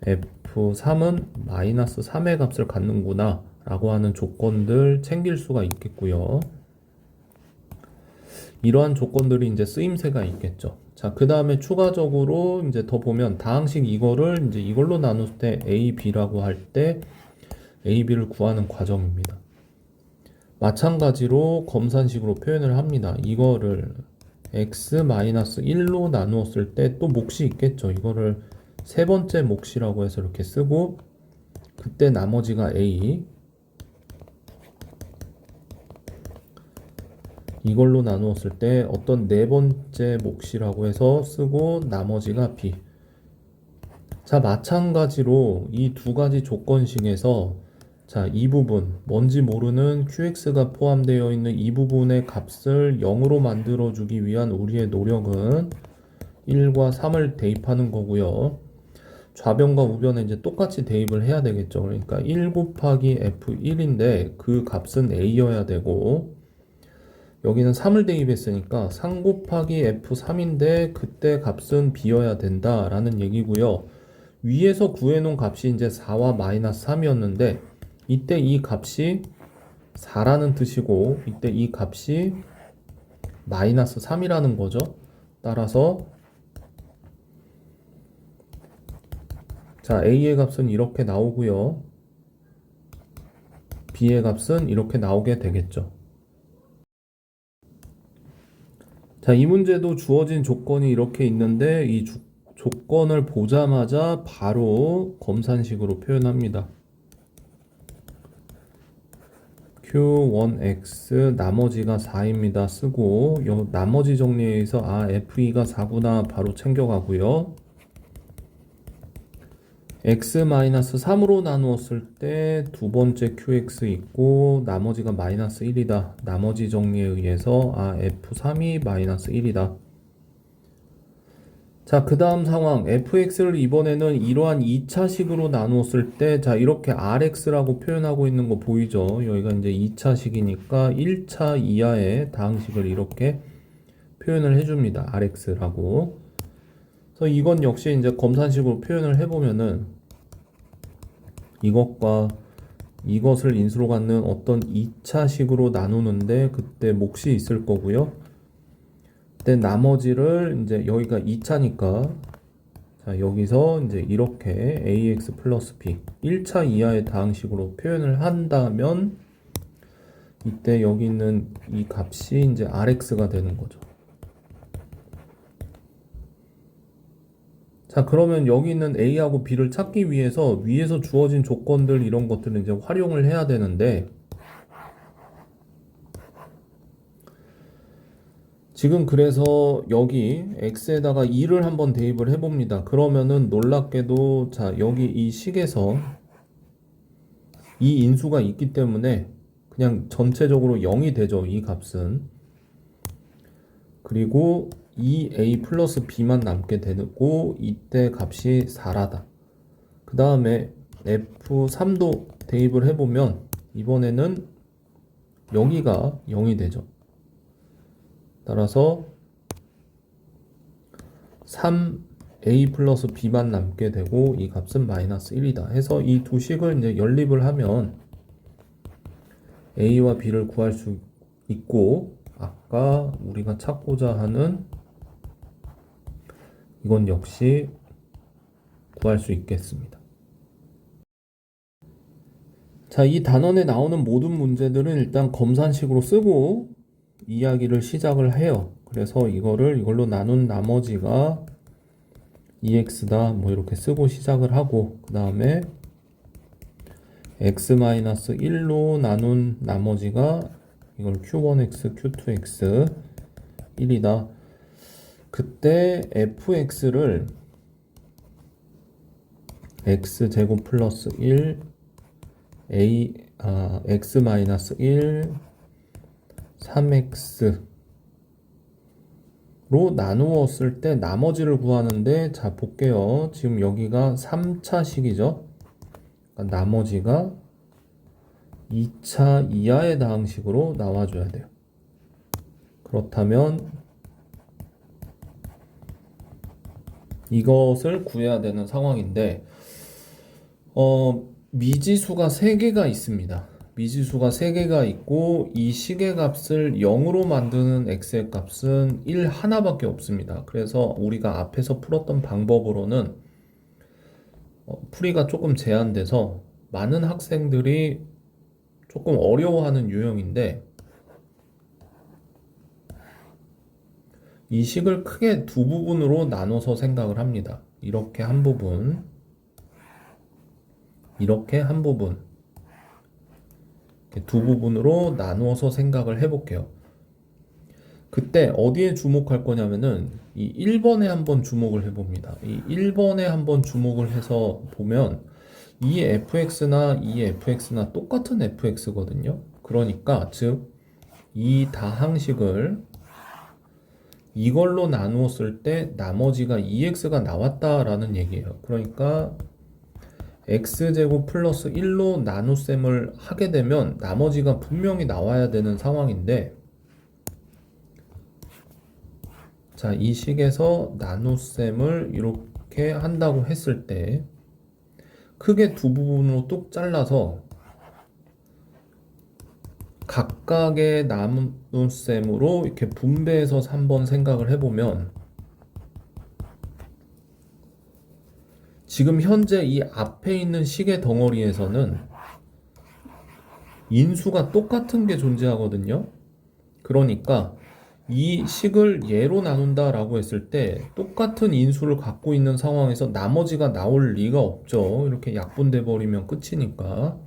f3은 마이너스 3의 값을 갖는구나 라고 하는 조건들 챙길 수가 있겠고요. 이러한 조건들이 이제 쓰임새가 있겠죠. 자, 그 다음에 추가적으로 이제 더 보면 다항식 이거를 이제 이걸로 나눌 때 a, b라고 할 때 a, b를 구하는 과정입니다. 마찬가지로 검산식으로 표현을 합니다. 이거를 x-1로 나누었을 때 또 몫이 있겠죠. 이거를 세 번째 몫이라고 해서 이렇게 쓰고 그때 나머지가 a, 이걸로 나누었을 때 어떤 네 번째 몫이라고 해서 쓰고 나머지가 b. 자, 마찬가지로 이 두 가지 조건식에서 자, 이 부분 뭔지 모르는 qx가 포함되어 있는 이 부분의 값을 0으로 만들어 주기 위한 우리의 노력은 1과 3을 대입하는 거고요. 좌변과 우변에 이제 똑같이 대입을 해야 되겠죠. 그러니까 1 곱하기 f1인데 그 값은 a여야 되고 여기는 3을 대입했으니까 3 곱하기 f3인데 그때 값은 b여야 된다 라는 얘기고요. 위에서 구해놓은 값이 이제 4와 마이너스 3이었는데 이때 이 값이 4라는 뜻이고 이때 이 값이 마이너스 3이라는 거죠. 따라서 자, a의 값은 이렇게 나오고요. b의 값은 이렇게 나오게 되겠죠. 자, 이 문제도 주어진 조건이 이렇게 있는데 이 조건을 보자마자 바로 검산식으로 표현합니다. q1x 나머지가 4입니다. 쓰고 요 나머지 정리에 의해서 f2가 4구나 바로 챙겨가고요. x-3으로 나누었을 때 두 번째 qx 있고 나머지가 마이너스 1이다. 나머지 정리에 의해서 f3이 마이너스 1이다. 자, 그 다음 상황 fx를 이번에는 이러한 2차식으로 나누었을 때 자, 이렇게 rx라고 표현하고 있는 거 보이죠? 여기가 이제 2차식이니까 1차 이하의 다항식을 이렇게 표현을 해줍니다. rx라고. 그래서 이건 역시 이제 검산식으로 표현을 해보면은 이것과 이것을 인수로 갖는 어떤 2차식으로 나누는데 그때 몫이 있을 거고요. 그때 나머지를 이제 여기가 2차니까 자, 여기서 이제 이렇게 ax 플러스 b 1차 이하의 다항식으로 표현을 한다면 이때 여기 있는 이 값이 이제 rx가 되는 거죠. 자, 그러면 여기 있는 a하고 b를 찾기 위해서 위에서 주어진 조건들 이런 것들을 이제 활용을 해야 되는데 지금 그래서 여기 x에다가 2를 한번 대입을 해봅니다. 그러면은 놀랍게도 자 여기 이 식에서 이 인수가 있기 때문에 그냥 전체적으로 0이 되죠. 이 값은. 그리고 2a 플러스 b만 남게 되고 이때 값이 4라다. 그 다음에 f3도 대입을 해보면 이번에는 여기가 0이 되죠. 따라서 3a 플러스 b만 남게 되고 이 값은 마이너스 1이다 해서 이 두 식을 이제 연립을 하면 a와 b를 구할 수 있고, 아까 우리가 찾고자 하는 이건 역시 구할 수 있겠습니다. 자, 이 단원에 나오는 모든 문제들은 일단 검산식으로 쓰고 이야기를 시작을 해요. 그래서 이걸로 나눈 나머지가 ex다 뭐 이렇게 쓰고 시작을 하고, 그 다음에 x-1로 나눈 나머지가 이걸 q1x, q2x 1이다. 그때 fx를 x제곱 플러스 1 x-1 3x로 나누었을 때 나머지를 구하는데, 자 볼게요. 지금 여기가 3차식이죠. 그러니까 나머지가 2차 이하의 다항식으로 나와줘야 돼요. 그렇다면 이것을 구해야 되는 상황인데, 미지수가 3개가 있습니다. 미지수가 3개가 있고 이 식의 값을 0으로 만드는 x의 값은 1 하나밖에 없습니다. 그래서 우리가 앞에서 풀었던 방법으로는 풀이가 조금 제한돼서 많은 학생들이 조금 어려워하는 유형인데, 이 식을 크게 두 부분으로 나눠서 생각을 합니다. 이렇게 한 부분, 이렇게 한 부분, 두 부분으로 나누어서 생각을 해볼게요. 그때 어디에 주목할 거냐면은 이 1번에 한번 주목을 해봅니다. 이 1번에 한번 주목을 해서 보면 이 fx나 이 fx나 똑같은 fx거든요. 그러니까 즉 이 다항식을 이걸로 나누었을 때 나머지가 2x가 나왔다라는 얘기예요. 그러니까 x제곱 플러스 1로 나눗셈을 하게 되면 나머지가 분명히 나와야 되는 상황인데, 자, 이 식에서 나눗셈을 이렇게 한다고 했을 때 크게 두 부분으로 뚝 잘라서 각각의 나눗셈으로 이렇게 분배해서 한번 생각을 해보면, 지금 현재 이 앞에 있는 식의 덩어리에서는 인수가 똑같은 게 존재하거든요. 그러니까 이 식을 예로 나눈다 라고 했을 때 똑같은 인수를 갖고 있는 상황에서 나머지가 나올 리가 없죠. 이렇게 약분돼 버리면 끝이니까.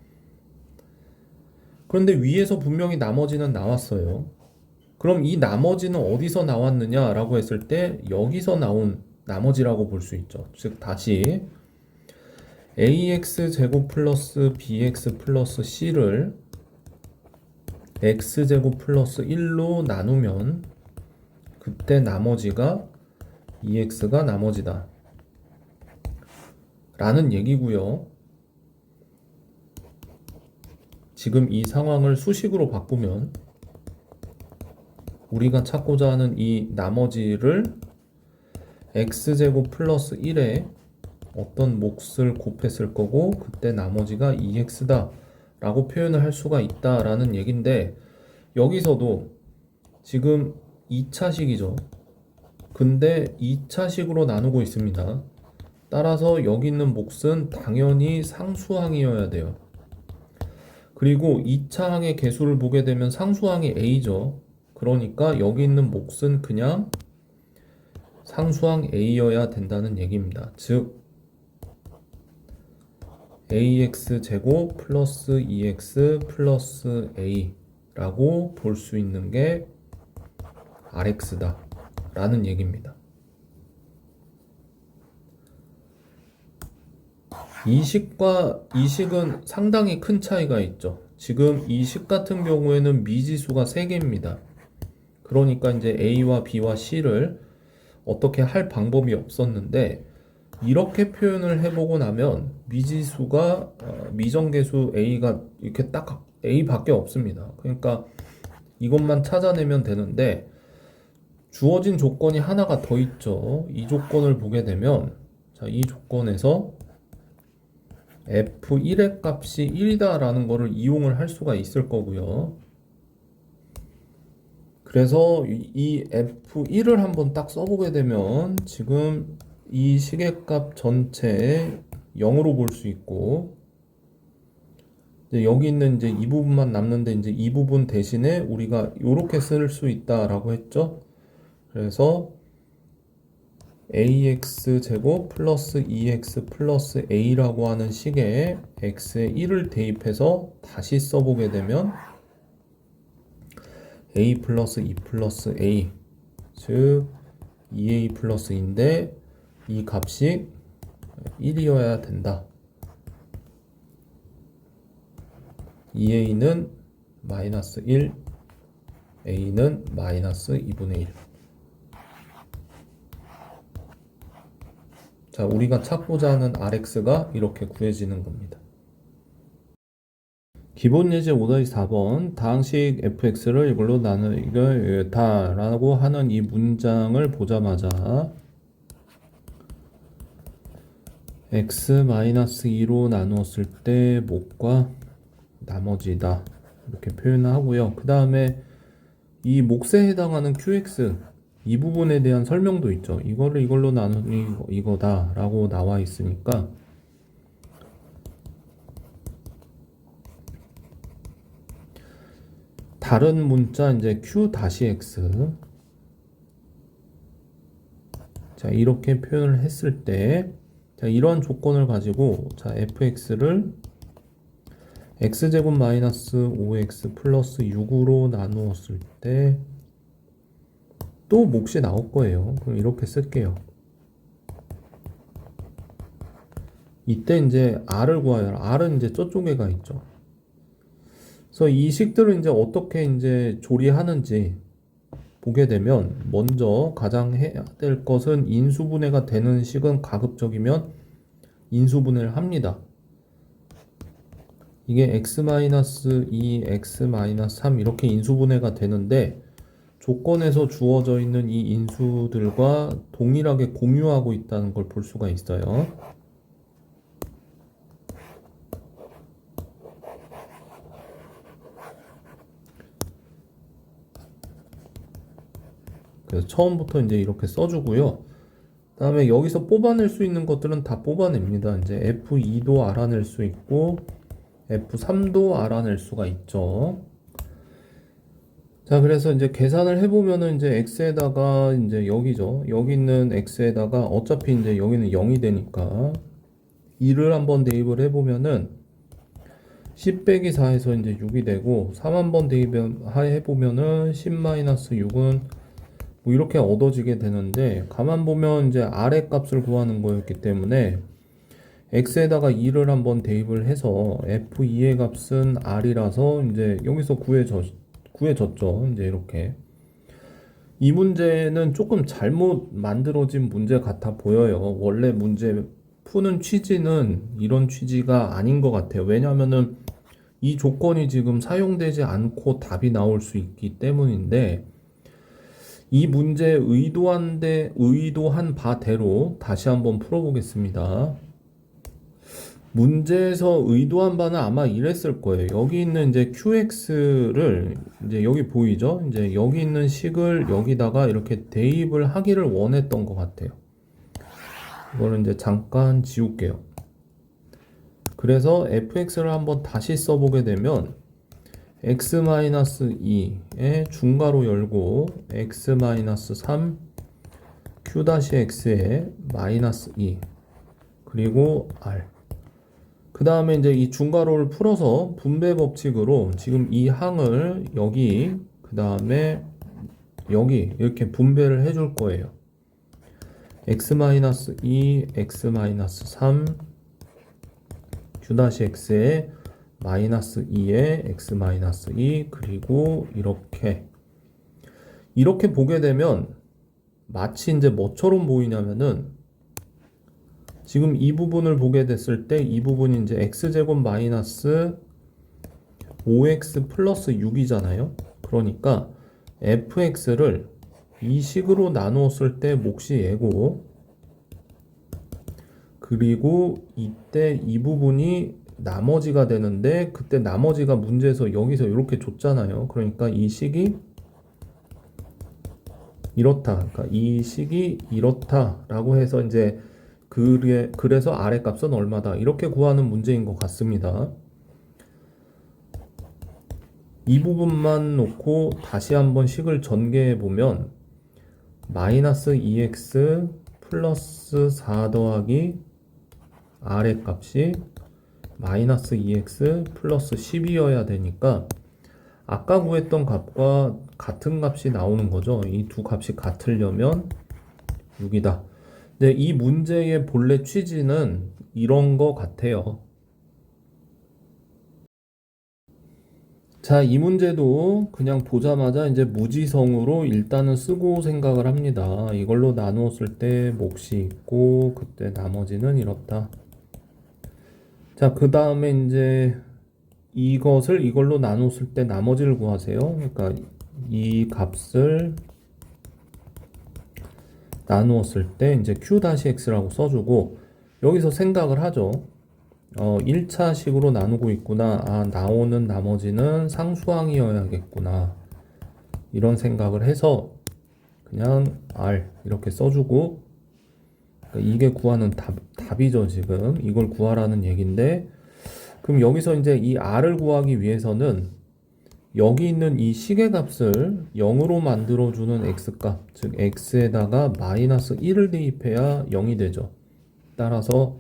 그런데 위에서 분명히 나머지는 나왔어요. 그럼 이 나머지는 어디서 나왔느냐 라고 했을 때 여기서 나온 나머지라고 볼 수 있죠. 즉 다시 ax 제곱 플러스 bx 플러스 c를 x제곱 플러스 1로 나누면 그때 나머지가 2x가 나머지다 라는 얘기고요. 지금 이 상황을 수식으로 바꾸면 우리가 찾고자 하는 이 나머지를 x제곱 플러스 1에 어떤 몫을 곱했을 거고 그때 나머지가 2x다 라고 표현을 할 수가 있다 라는 얘긴데, 여기서도 지금 2차식이죠. 근데 2차식으로 나누고 있습니다. 따라서 여기 있는 몫은 당연히 상수항이어야 돼요. 그리고 2차항의 개수를 보게 되면 상수항이 a죠. 그러니까 여기 있는 몫은 그냥 상수항 a여야 된다는 얘기입니다. 즉 ax 제곱 플러스 2x 플러스 a 라고 볼 수 있는 게 Rx다 라는 얘기입니다. 이식과 이식은 상당히 큰 차이가 있죠. 지금 이식 같은 경우에는 미지수가 3개입니다. 그러니까 이제 A와 B와 C를 어떻게 할 방법이 없었는데, 이렇게 표현을 해보고 나면 미지수가 미정계수 A가 이렇게 딱 A밖에 없습니다. 그러니까 이것만 찾아내면 되는데, 주어진 조건이 하나가 더 있죠. 이 조건을 보게 되면, 자, 이 조건에서 F1의 값이 1이다 라는 거를 이용을 할 수가 있을 거고요. 그래서 이 F1을 한번 딱 써보게 되면 지금 이 시계값 전체에 0으로 볼 수 있고, 이제 여기 있는 이제 이 부분만 남는데, 이제 이 부분 대신에 우리가 이렇게 쓸 수 있다라고 했죠. 그래서 ax 제곱 플러스 2x 플러스 a라고 하는 식에 x에 1을 대입해서 다시 써보게 되면 a 플러스 2 플러스 a, 즉 2a 플러스 2인데 이 값이 1이어야 된다. 2a는 마이너스 1, a는 마이너스 2분의 1. 자, 우리가 찾고자 하는 Rx가 이렇게 구해지는 겁니다. 기본 예제 5-4번 다항식 fx를 이걸로 나누다 라고 하는 이 문장을 보자마자 x-2로 나누었을 때 몫과 나머지다 이렇게 표현하고요. 그 다음에 이 몫에 해당하는 qx 이 부분에 대한 설명도 있죠. 이거를 이걸로 나누니 이거다 라고 나와 있으니까 다른 문자 이제 q-x, 자 이렇게 표현을 했을 때, 자 이런 조건을 가지고 자 fx를 x제곱 마이너스 5x 플러스 6으로 나누었을 때 또 몫이 나올 거예요. 그럼 이렇게 쓸게요. 이때 이제 r을 구하여. r은 이제 저쪽에 가 있죠. 그래서 이 식들을 이제 어떻게 이제 조리하는지 보게 되면, 먼저 가장 해야 될 것은 인수분해가 되는 식은 가급적이면 인수분해를 합니다. 이게 x-2, x-3 이렇게 인수분해가 되는데, 조건에서 주어져 있는 이 인수들과 동일하게 공유하고 있다는 걸 볼 수가 있어요. 그래서 처음부터 이제 이렇게 써주고요. 그 다음에 여기서 뽑아낼 수 있는 것들은 다 뽑아냅니다. 이제 F2도 알아낼 수 있고, F3도 알아낼 수가 있죠. 자, 그래서 이제 계산을 해보면은 이제 x에다가 이제 여기죠. 여기 있는 x에다가 어차피 이제 여기는 0이 되니까 2를 한번 대입을 해보면은 10 빼기 4에서 이제 6이 되고, 3 한번 대입해보면은 10-6은 뭐 이렇게 얻어지게 되는데, 가만 보면 이제 아래 값을 구하는 거였기 때문에 x에다가 2를 한번 대입을 해서 f2의 값은 r이라서 이제 여기서 구해졌죠. 이제 이렇게. 이 문제는 조금 잘못 만들어진 문제 같아 보여요. 원래 문제 푸는 취지는 이런 취지가 아닌 것 같아요. 왜냐하면은 이 조건이 지금 사용되지 않고 답이 나올 수 있기 때문인데, 이 문제 의도한 바대로 다시 한번 풀어보겠습니다. 문제에서 의도한 바는 아마 이랬을 거예요. 여기 있는 이제 qx를 이제 여기 보이죠? 이제 여기 있는 식을 여기다가 이렇게 대입을 하기를 원했던 것 같아요. 이거는 이제 잠깐 지울게요. 그래서 fx를 한번 다시 써보게 되면 x-2에 중괄호 열고 x-3 q-x에 마이너스 2 그리고 r, 그 다음에 이제 이 중괄호를 풀어서 분배 법칙으로 지금 이 항을 여기, 그 다음에 여기 이렇게 분배를 해줄 거예요. x-2, x-3, q-x에 마이너스 2에 x-2 그리고 이렇게 보게 되면 마치 이제 뭐처럼 보이냐면은 지금 이 부분을 보게 됐을 때 이 부분이 이제 x제곱 마이너스 5x 플러스 6이잖아요. 그러니까 fx를 이 식으로 나누었을 때 몫이 얘고, 그리고 이때 이 부분이 나머지가 되는데 그때 나머지가 문제에서 여기서 이렇게 줬잖아요. 그러니까 이 식이 이렇다. 그러니까 이 식이 이렇다라고 해서 이제 그래서 아래 값은 얼마다 이렇게 구하는 문제인 것 같습니다. 이 부분만 놓고 다시 한번 식을 전개해 보면 마이너스 2x 플러스 4 더하기 아래 값이 마이너스 2x 플러스 10이어야 되니까 아까 구했던 값과 같은 값이 나오는 거죠. 이 두 값이 같으려면 6이다. 근데 이 문제의 본래 취지는 이런 거 같아요. 자, 이 문제도 그냥 보자마자 이제 무지성으로 일단은 쓰고 생각을 합니다. 이걸로 나누었을 때 몫이 있고 그때 나머지는 이렇다. 자, 그 다음에 이제 이걸로 나눴을 때 나머지를 구하세요. 그러니까 이 값을 나누었을 때 이제 q-x라고 써주고 여기서 생각을 하죠. 1차 식으로 나누고 있구나. 아, 나오는 나머지는 상수항이어야겠구나. 이런 생각을 해서 그냥 r 이렇게 써주고, 그러니까 이게 구하는 답이죠. 지금 이걸 구하라는 얘기인데, 그럼 여기서 이제 이 r을 구하기 위해서는 여기 있는 이 식의 값을 0으로 만들어주는 x값, 즉 x에다가 마이너스 1을 대입해야 0이 되죠. 따라서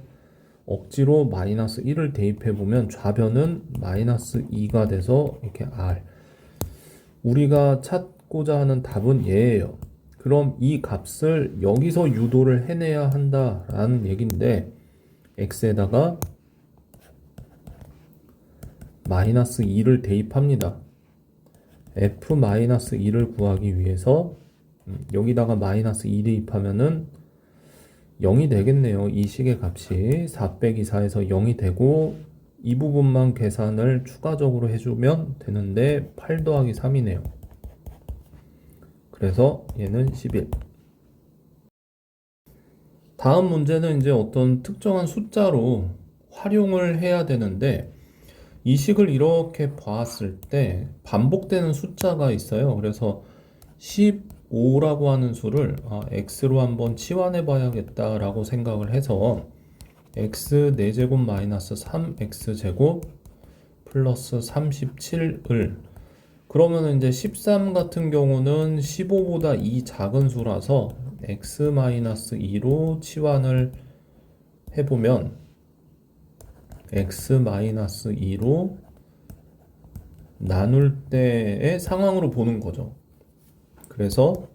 억지로 마이너스 1을 대입해보면 좌변은 마이너스 2가 돼서 이렇게 r. 우리가 찾고자 하는 답은 얘예요. 그럼 이 값을 여기서 유도를 해내야 한다라는 얘기인데 x에다가 마이너스 2를 대입합니다. f-2를 구하기 위해서 여기다가 마이너스 2 대입하면은 0이 되겠네요. 이 식의 값이 4 빼기 4에서 0이 되고 이 부분만 계산을 추가적으로 해주면 되는데 8 더하기 3이네요. 그래서 얘는 11. 다음 문제는 이제 어떤 특정한 숫자로 활용을 해야 되는데 이 식을 이렇게 봤을 때 반복되는 숫자가 있어요. 그래서 15라고 하는 수를 x로 한번 치환해 봐야겠다라고 생각을 해서 x 4제곱 마이너스 3x제곱 플러스 37을, 그러면 이제 13 같은 경우는 15보다 2 작은 수라서 x-2로 치환을 해보면 x-2로 나눌 때의 상황으로 보는 거죠. 그래서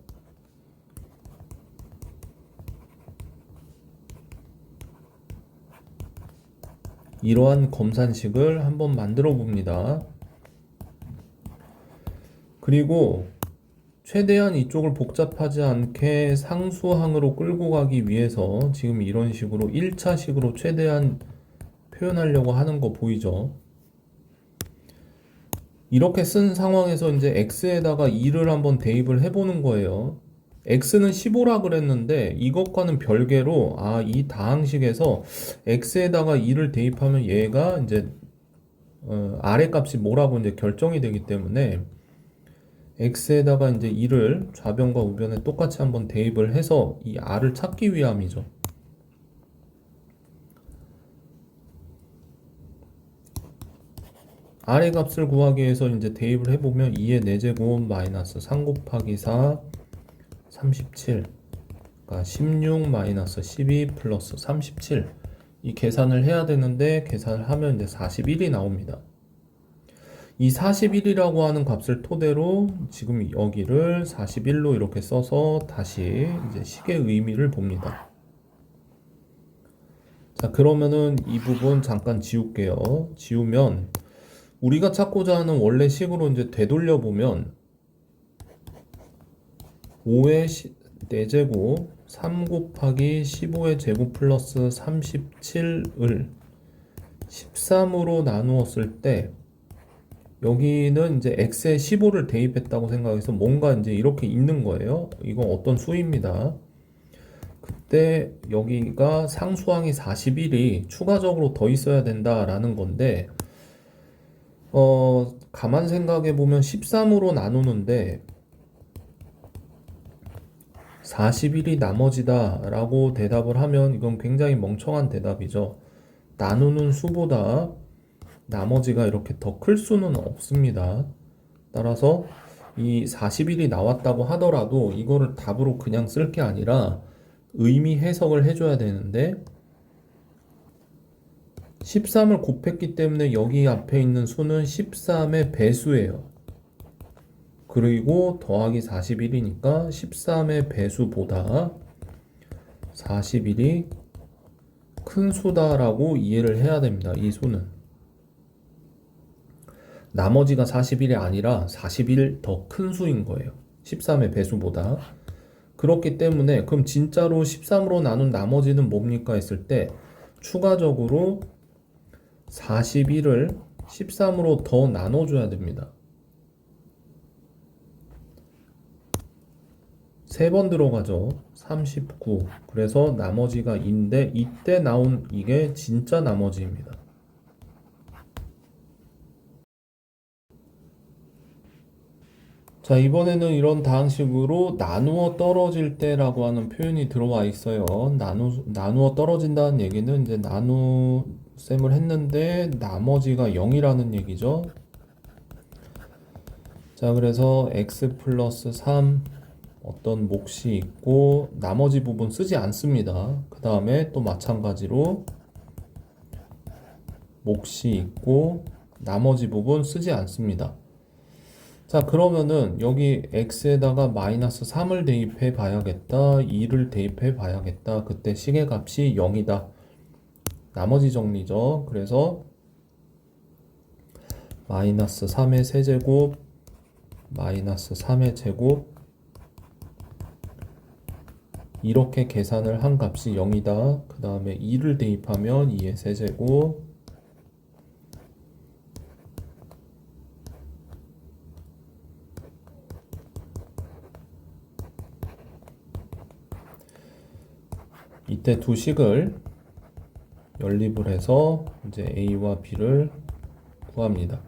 이러한 검산식을 한번 만들어 봅니다. 그리고 최대한 이쪽을 복잡하지 않게 상수항으로 끌고 가기 위해서 지금 이런 식으로 1차 식으로 최대한 표현하려고 하는 거 보이죠? 이렇게 쓴 상황에서 이제 x에다가 2를 한번 대입을 해보는 거예요. x는 15라 그랬는데 이것과는 별개로 이 다항식에서 x에다가 2를 대입하면 얘가 이제 아래 값이 뭐라고 이제 결정이 되기 때문에 x에다가 이제 2를 좌변과 우변에 똑같이 한번 대입을 해서 이 r을 찾기 위함이죠. r의 값을 구하기 위해서 이제 대입을 해보면 2의 4제곱 마이너스 3 곱하기 4 37, 그러니까 16 마이너스 12 플러스 37, 이 계산을 해야 되는데 계산을 하면 이제 41이 나옵니다. 이 41이라고 하는 값을 토대로 지금 여기를 41로 이렇게 써서 다시 이제 식의 의미를 봅니다. 자, 그러면은 이 부분 잠깐 지울게요. 지우면 우리가 찾고자 하는 원래 식으로 이제 되돌려 보면 5의 4제곱 3 곱하기 15의 제곱 플러스 37을 13으로 나누었을 때 여기는 이제 x에 15를 대입했다고 생각해서 뭔가 이제 이렇게 있는 거예요. 이건 어떤 수입니다. 그때 여기가 상수항이 41이 추가적으로 더 있어야 된다라는 건데 가만 생각해 보면 13으로 나누는데 41이 나머지다 라고 대답을 하면 이건 굉장히 멍청한 대답이죠. 나누는 수보다 나머지가 이렇게 더 클 수는 없습니다. 따라서 이 41이 나왔다고 하더라도 이거를 답으로 그냥 쓸 게 아니라 의미 해석을 해줘야 되는데 13을 곱했기 때문에 여기 앞에 있는 수는 13의 배수예요. 그리고 더하기 41이니까 13의 배수보다 41이 큰 수다라고 이해를 해야 됩니다. 이 수는 나머지가 41이 아니라 41 더 큰 수인 거예요. 13의 배수보다. 그렇기 때문에 그럼 진짜로 13으로 나눈 나머지는 뭡니까 했을 때 추가적으로 41을 13으로 더 나눠줘야 됩니다. 3번 들어가죠. 39. 그래서 나머지가 2인데 이때 나온 이게 진짜 나머지입니다. 자, 이번에는 이런 다항식으로 나누어 떨어질 때라고 하는 표현이 들어와 있어요. 나누어 떨어진다는 얘기는 이제 나누셈을 했는데 나머지가 0이라는 얘기죠. 자, 그래서 x 플러스 3 어떤 몫이 있고 나머지 부분 쓰지 않습니다. 그 다음에 또 마찬가지로 몫이 있고 나머지 부분 쓰지 않습니다. 자, 그러면은 여기 x에다가 마이너스 3을 대입해 봐야겠다, 2를 대입해 봐야겠다. 그때 식의 값이 0이다. 나머지 정리죠. 그래서 마이너스 3의 세제곱 마이너스 3의 제곱 이렇게 계산을 한 값이 0이다. 그 다음에 2를 대입하면 2의 세제곱 이때 두 식을 연립을 해서 이제 a와 b를 구합니다.